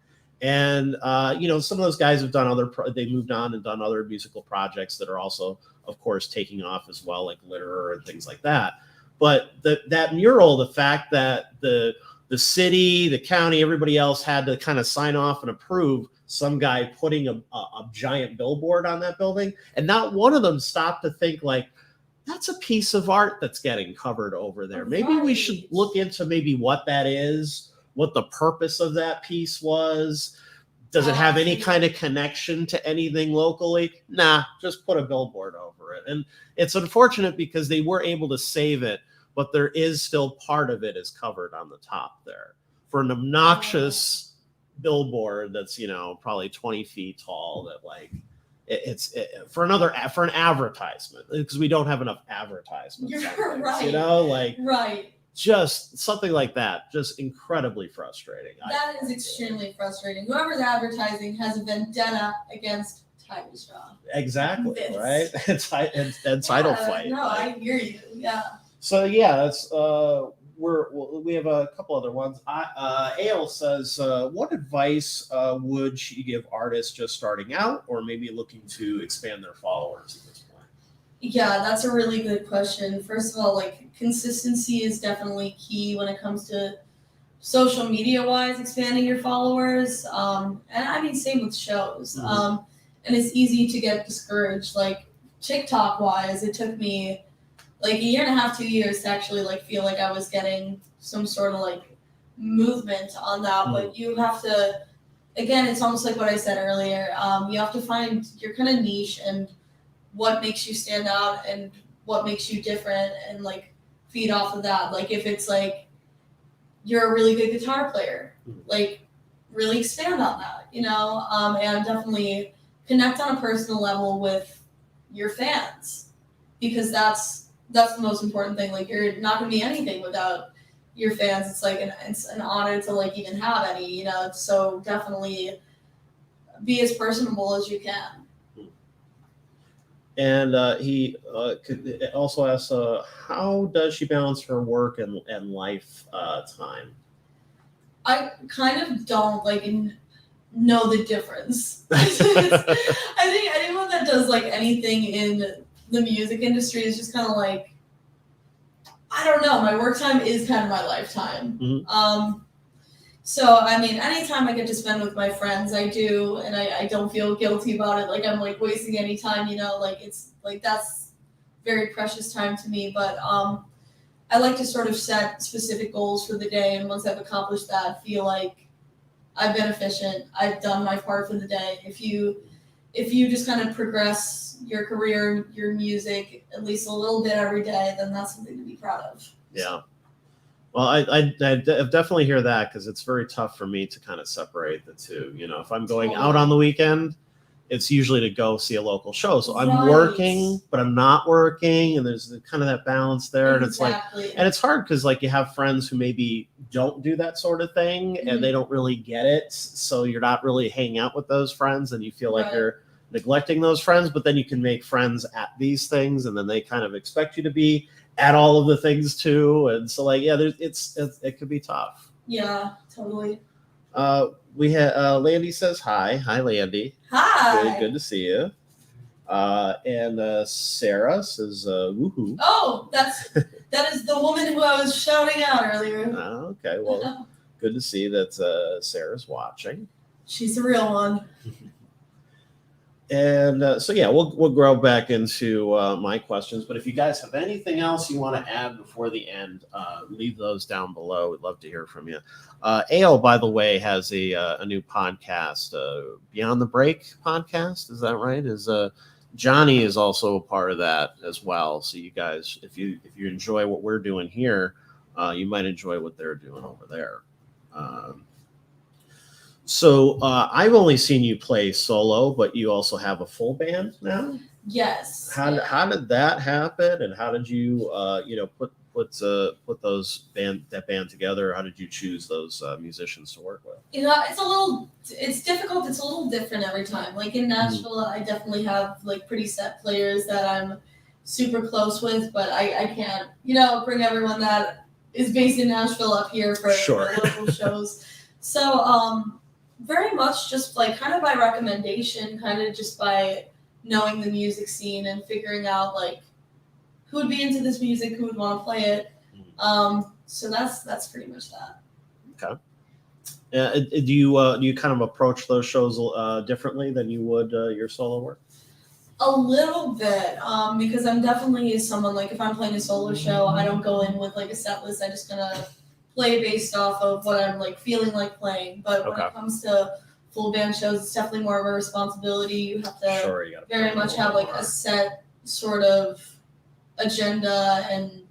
S1: And, some of those guys have done they moved on and done other musical projects that are also, of course, taking off as well, like Litterer and things like that. But that mural, the fact that the city, the county, everybody else had to kind of sign off and approve some guy putting a giant billboard on that building. And not one of them stopped to think, like, that's a piece of art that's getting covered over there. Maybe we should look into maybe what that is, what the purpose of that piece was. Does it have any kind of connection to anything locally? Nah, just put a billboard over it. And it's unfortunate because they were able to save it, but there is still part of it is covered on the top there for an obnoxious billboard that's, probably 20 feet tall, that like it's for an advertisement, because we don't have enough advertisements.
S2: You're right. Right.
S1: Just something like that, just incredibly frustrating.
S2: That is extremely frustrating. Whoever's advertising has a vendetta against Tiger's Jaw.
S1: Exactly, right? and Title Fight.
S2: No, I hear you. Yeah.
S1: So yeah, that's we have a couple other ones. Ale says, what advice would she give artists just starting out, or maybe looking to expand their followers at this point?
S2: Yeah, that's a really good question. First of all, like, consistency is definitely key when it comes to social media wise, expanding your followers. And I mean, same with shows.
S1: Mm-hmm.
S2: And it's easy to get discouraged. Like, TikTok wise, it took me like 1.5 to 2 years to actually like feel like I was getting some sort of like movement on that. Mm-hmm. But you have to, again, it's almost like what I said earlier. You have to find your kind of niche and what makes you stand out and what makes you different, and like feed off of that. Like, if it's like you're a really good guitar player, like really expand on that, and definitely connect on a personal level with your fans, because that's the most important thing. Like, you're not going to be anything without your fans. It's like it's an honor to like even have any, so definitely be as personable as you can.
S1: And he could also ask, how does she balance her work and life time?
S2: I kind of don't know the difference. I think anyone that does like anything in the music industry is just kind of like, I don't know. My work time is kind of my lifetime. Mm-hmm. So, I mean, anytime I get to spend with my friends, I do, and I don't feel guilty about it. Like, I'm, like, wasting any time, like, it's, like, that's very precious time to me. But I like to sort of set specific goals for the day, and once I've accomplished that, feel like I've been efficient. I've done my part for the day. If you just kind of progress your career, your music, at least a little bit every day, then that's something to be proud of.
S1: Yeah. Well, I definitely hear that, because it's very tough for me to kind of separate the two. If I'm going out on the weekend, it's usually to go see a local show. So I'm
S2: Right.
S1: working, but I'm not working, and there's kind of that balance there. And it's like,
S2: Exactly.
S1: and it's hard because like you have friends who maybe don't do that sort of thing,
S2: Mhm.
S1: and they don't really get it. So you're not really hanging out with those friends, and you feel like
S2: Right.
S1: you're neglecting those friends. But then you can make friends at these things, and then they kind of expect you to be at all of the things too. And so like, yeah, it could be tough.
S2: Yeah, totally.
S1: We had Landy says hi. Hi, Landy.
S2: Hi.
S1: Good to see you. And Sarah says woohoo.
S2: Oh, that is the woman who I was shouting out earlier.
S1: Okay, well, good to see that Sarah's watching.
S2: She's the real one.
S1: And so yeah, we'll grow back into my questions. But if you guys have anything else you want to add before the end, leave those down below. We'd love to hear from you. Ale, by the way, has a new podcast, Beyond the Break podcast. Is that right? Johnny is also a part of that as well. So you guys, if you enjoy what we're doing here, you might enjoy what they're doing over there. So I've only seen you play solo, but you also have a full band now.
S2: Yes.
S1: How did that happen, and how did you put that band together? How did you choose those musicians to work with?
S2: It's difficult. It's a little different every time. Like in Nashville, I definitely have like pretty set players that I'm super close with, but I can't, bring everyone that is based in Nashville up here for
S1: Sure.
S2: local shows. So, very much just like kind of by recommendation, kind of just by knowing the music scene and figuring out like who would be into this music, who would want to play it. So that's pretty much that.
S1: Okay. Do you kind of approach those shows differently than you would your solo work?
S2: A little bit, because I'm definitely someone like if I'm playing a solo show, I don't go in with like a set list. I just kind of play based off of what I'm like feeling like playing. But when it comes to full band shows, it's definitely more of a responsibility. You have to
S1: you gotta
S2: very much have like a set sort of agenda and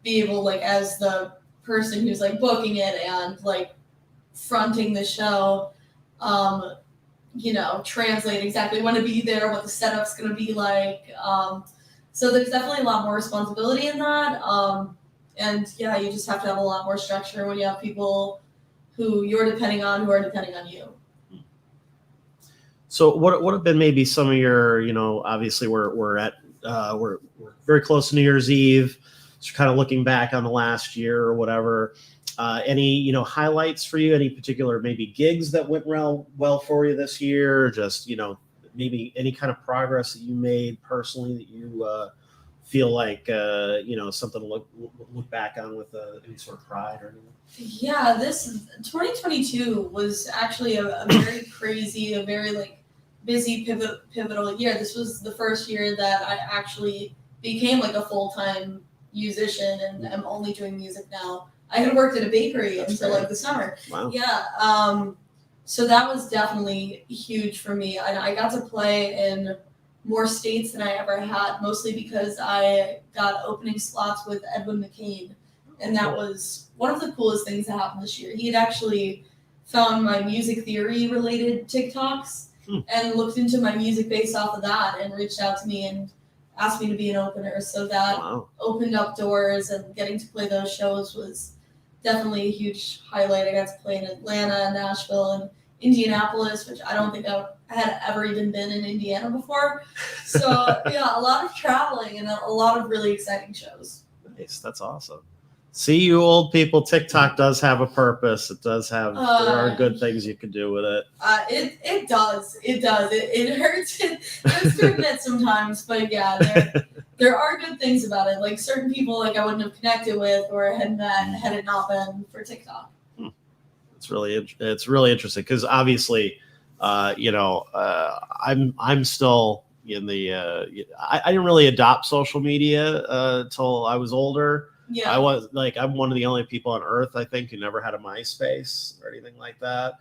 S2: be able like as the person who's like booking it and like fronting the show, translate exactly when to be there, what the setup's going to be like. So there's definitely a lot more responsibility in that. And yeah, you just have to have a lot more structure when you have people who you're depending on who are depending on you.
S1: So what have been maybe some of your, obviously we're very close to New Year's Eve. So kind of looking back on the last year or whatever, any, highlights for you, any particular maybe gigs that went well for you this year, just, maybe any kind of progress that you made personally that you feel like, something to look back on with any sort of pride or anything?
S2: Yeah, this 2022 was actually a very crazy, a very like busy pivotal year. This was the first year that I actually became like a full-time musician and I'm only doing music now. I had worked at a bakery until like the summer.
S1: Wow.
S2: Yeah. So that was definitely huge for me. I got to play in more states than I ever had, mostly because I got opening slots with Edwin McCain. And that was one of the coolest things that happened this year. He had actually found my music theory related TikToks and looked into my music based off of that and reached out to me and asked me to be an opener. So that opened up doors, and getting to play those shows was definitely a huge highlight. I got to play in Atlanta, Nashville, and Indianapolis, which I don't think I had ever even been in Indiana before. So yeah, a lot of traveling and a lot of really exciting shows.
S1: Nice, that's awesome. See, you old people, TikTok does have a purpose. It does have, there are good things you can do with it.
S2: It does. It hurts. It hurts to admit sometimes, but yeah, there are good things about it. Like certain people like I wouldn't have connected with or had met had it not been for TikTok.
S1: It's really interesting because obviously, I'm still in the, I didn't really adopt social media until I was older.
S2: Yeah.
S1: I'm one of the only people on earth, I think, who never had a MySpace or anything like that.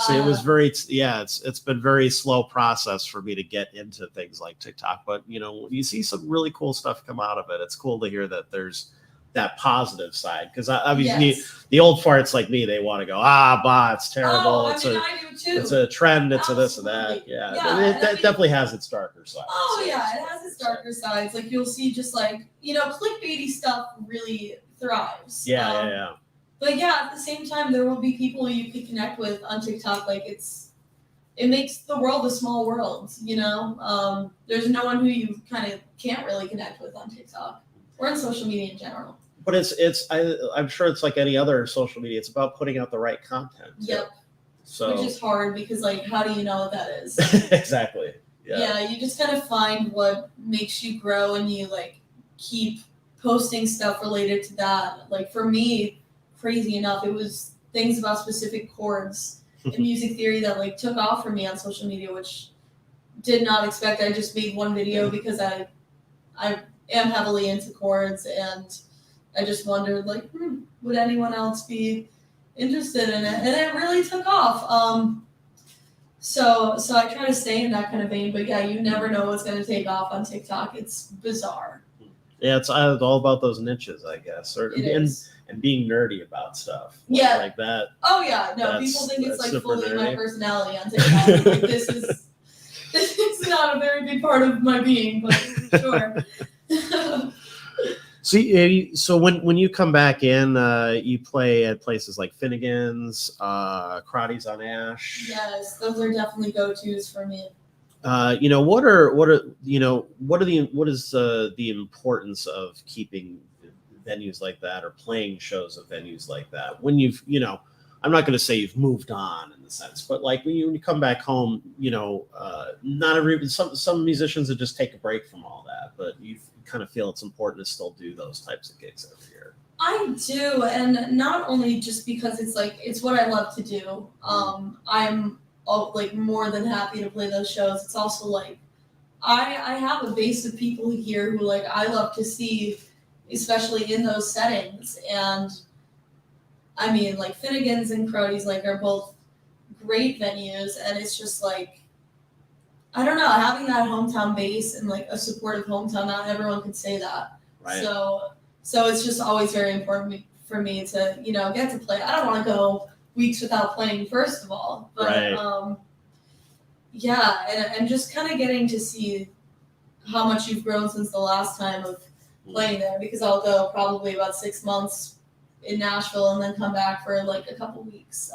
S1: So it was it's been very slow process for me to get into things like TikTok. But, you see some really cool stuff come out of it. It's cool to hear that there's that positive side, because obviously
S2: Yes.
S1: the old farts like me, they want to go, it's terrible.
S2: Oh,
S1: I
S2: do too.
S1: It's a trend. It's a this and that.
S2: Absolutely.
S1: Yeah,
S2: Yeah,
S1: it definitely has its darker side.
S2: Oh
S1: So-
S2: yeah, it has its darker sides. Like you'll see, just like clickbaity stuff really thrives.
S1: Yeah.
S2: But yeah, at the same time, there will be people you can connect with on TikTok. Like it makes the world a small world. There's no one who you kind of can't really connect with on TikTok or in social media in general.
S1: But I'm sure it's like any other social media. It's about putting out the right content.
S2: Yep.
S1: So
S2: Which is hard because, like, how do you know what that is?
S1: exactly. Yeah.
S2: You just gotta find what makes you grow, and you like keep posting stuff related to that. Like for me, crazy enough, it was things about specific chords in music theory that like took off for me on social media, which did not expect. I just made one video because I am heavily into chords, and I just wondered, like, would anyone else be interested in it? And it really took off. So I try to stay in that kind of vein, but yeah, you never know what's going to take off on TikTok. It's bizarre.
S1: Yeah, it's all about those niches, I guess, and being nerdy about stuff.
S2: Yeah.
S1: Like that.
S2: Oh yeah, no, people think it's like fully
S1: nerdy.
S2: my personality on TikTok. Like, this is not a very big part of my being, but sure.
S1: So when you come back in, you play at places like Finnegan's, Karate on Ash.
S2: Yes, those are definitely go-tos for me.
S1: What is the importance of keeping venues like that or playing shows at venues like that when you've I'm not going to say you've moved on in the sense, but like when you come back home, some musicians that just take a break from all that, but you kind of feel it's important to still do those types of gigs every year.
S2: I do, and not only just because it's what I love to do. I'm more than happy to play those shows. It's also like I have a base of people here who like I love to see, especially in those settings. And I mean, like Finnegan's and Crody's like are both great venues, and it's just like I don't know, having that hometown base and like a supportive hometown. Not everyone could say that.
S1: Right.
S2: So it's just always very important for me to get to play. I don't want to go weeks without playing, first of all, but
S1: right.
S2: and just kind of getting to see how much you've grown since the last time of playing there, because I'll go probably about 6 months in Nashville and then come back for like a couple weeks.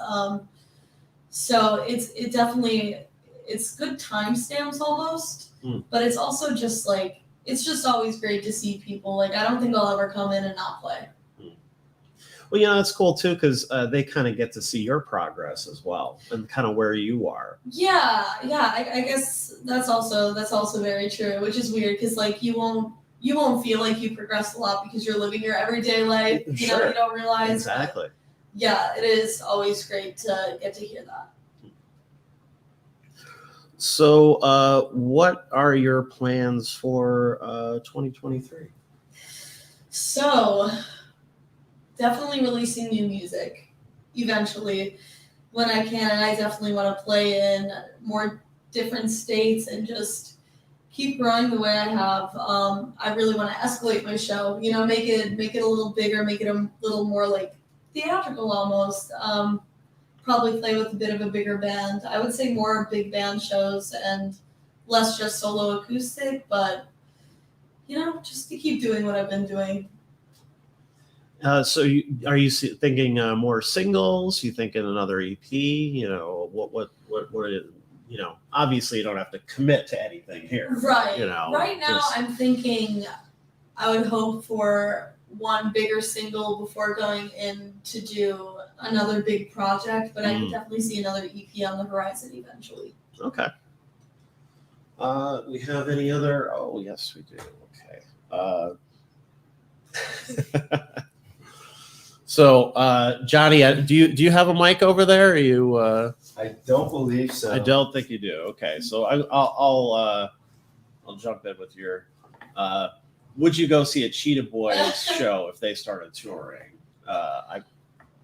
S2: So it definitely, it's good timestamps almost, but it's also just like, it's just always great to see people. Like, I don't think I'll ever come in and not play.
S1: Well, it's cool too, because they kind of get to see your progress as well and kind of where you are.
S2: Yeah. I guess that's also very true, which is weird because like you won't feel like you progressed a lot because you're living your everyday life. You don't realize.
S1: Exactly.
S2: Yeah, it is always great to get to hear that.
S1: So, what are your plans for 2023?
S2: So, definitely releasing new music eventually when I can, and I definitely want to play in more different states and just keep growing the way I have. I really want to escalate my show, make it a little bigger, make it a little more like theatrical almost. Probably play with a bit of a bigger band. I would say more big band shows and less just solo acoustic, but just to keep doing what I've been doing.
S1: So are you thinking more singles? You thinking another EP? What obviously you don't have to commit to anything here.
S2: Right. Right now I'm thinking I would hope for one bigger single before going in to do another big project, but I could definitely see another EP on the horizon eventually.
S1: Okay. We have any other? Oh, yes, we do. Okay. So, Johnny, do you have a mic over there? Are you?
S3: I don't believe so.
S1: I don't think you do. Okay, so I'll jump in with your. Would you go see a Cheetah Boys show if they started touring?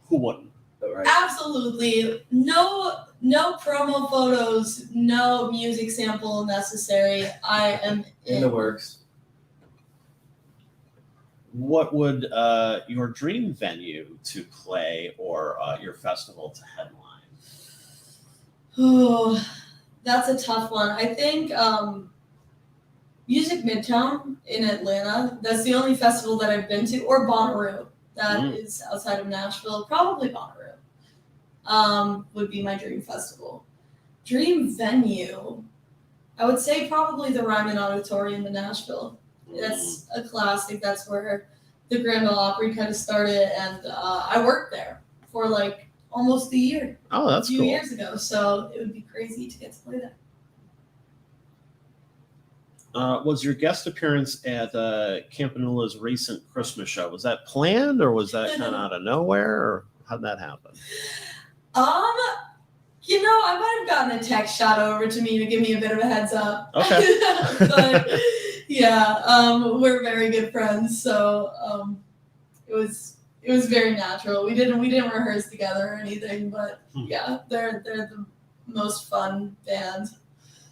S1: Who wouldn't?
S3: Right.
S2: Absolutely. No promo photos, no music sample necessary. I am
S3: in the works.
S1: what would your dream venue to play or your festival to headline?
S2: Oh, that's a tough one. I think Music Midtown in Atlanta. That's the only festival that I've been to, or Bonnaroo. That is outside of Nashville. Probably Bonnaroo. Would be my dream festival. Dream venue, I would say probably the Ryman Auditorium in Nashville. That's a classic. That's where the Grand Ole Opry kind of started, and I worked there for like almost a year.
S1: Oh, that's
S2: a few
S1: cool.
S2: years ago, so it would be crazy to get to play there.
S1: Was your guest appearance at Campanilla's recent Christmas show, was that planned or was that kind of out of nowhere, or how'd that happen?
S2: I might have gotten a text shot over to me to give me a bit of a heads up.
S1: Okay.
S2: But yeah, we're very good friends, so it was very natural. We didn't rehearse together or anything, but yeah, they're the most fun band.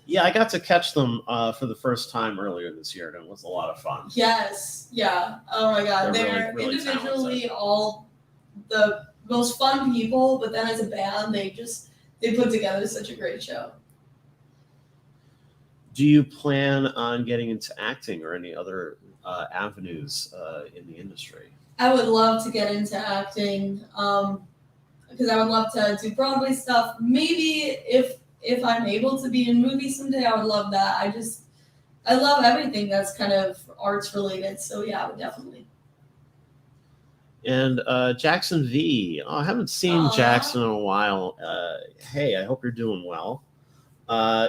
S1: Yeah, I got to catch them for the first time earlier this year, and it was a lot of fun.
S2: Yes, yeah. Oh my God, they're
S1: really
S2: individually all the most fun people, but then as a band, they put together such a great show.
S1: Do you plan on getting into acting or any other avenues in the industry?
S2: I would love to get into acting because I would love to do Broadway stuff. Maybe if I'm able to be in movies someday, I would love that. I love everything that's kind of arts related. So yeah, I would definitely.
S1: And Jackson V. Oh, I haven't seen Jackson in a while. Hey, I hope you're doing well.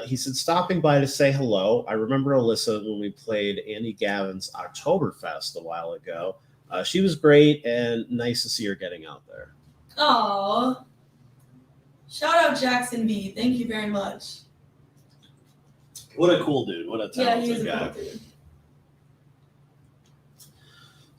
S1: He said, stopping by to say hello. I remember Alyssa when we played Andy Gavin's Oktoberfest a while ago. She was great and nice to see her getting out there.
S2: Oh, shout out Jackson V. Thank you very much.
S1: What a cool dude. What a talented guy.
S2: Cool dude.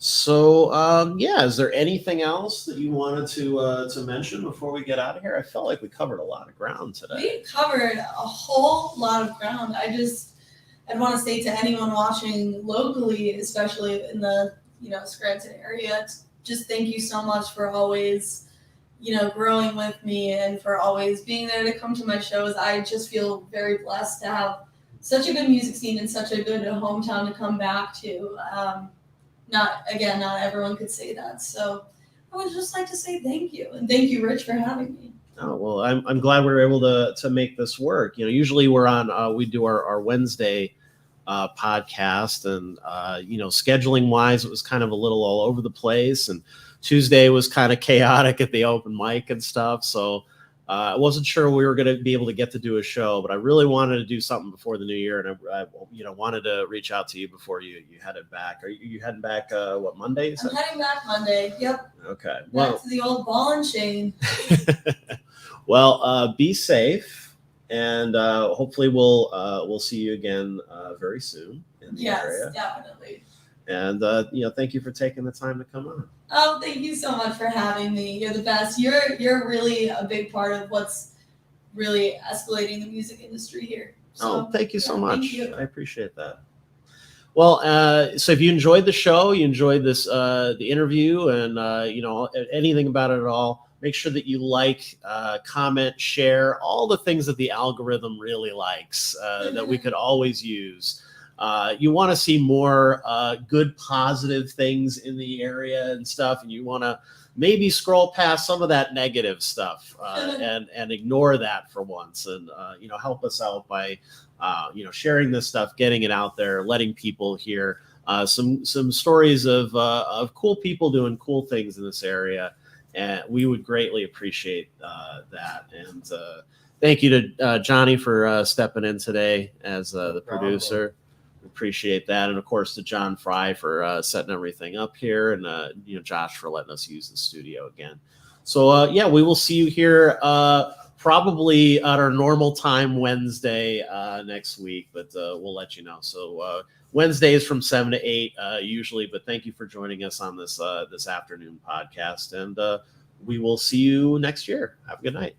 S1: So, is there anything else that you wanted to mention before we get out of here? I felt like we covered a lot of ground today.
S2: We covered a whole lot of ground. I'd want to say to anyone watching locally, especially in the Scranton area, just thank you so much for always, growing with me and for always being there to come to my shows. I just feel very blessed to have such a good music scene and such a good hometown to come back to. Not everyone could say that. So I would just like to say thank you. And thank you, Rich, for having me.
S1: Oh, well, I'm glad we were able to make this work. Usually we're on, we do our Wednesday podcast, and, scheduling wise, it was kind of a little all over the place. And Tuesday was kind of chaotic at the open mic and stuff. So I wasn't sure we were going to be able to get to do a show, but I really wanted to do something before the new year. And I wanted to reach out to you before you headed back. Are you heading back, Monday?
S2: I'm heading back Monday. Yep.
S1: Okay.
S2: Back to the old ball and chain.
S1: Well, be safe, and hopefully we'll see you again very soon in the area.
S2: Yes, definitely.
S1: And thank you for taking the time to come on.
S2: Oh, thank you so much for having me. You're the best. You're really a big part of what's really escalating the music industry here. So,
S1: thank you so much.
S2: Thank you.
S1: I appreciate that. Well, so if you enjoyed the show, you enjoyed this the interview, and anything about it at all, make sure that you like, comment, share, all the things that the algorithm really likes that we could always use. You want to see more good, positive things in the area and stuff, and you want to maybe scroll past some of that negative stuff and ignore that for once, and help us out by sharing this stuff, getting it out there, letting people hear some stories of cool people doing cool things in this area, and we would greatly appreciate that. And thank you to Johnny for stepping in today as the producer. Appreciate that, and of course to John Fry for setting everything up here, and Josh for letting us use the studio again. So we will see you here probably at our normal time Wednesday next week, but we'll let you know. So Wednesdays from 7 to 8 usually, but thank you for joining us on this afternoon podcast, and we will see you next year. Have a good night.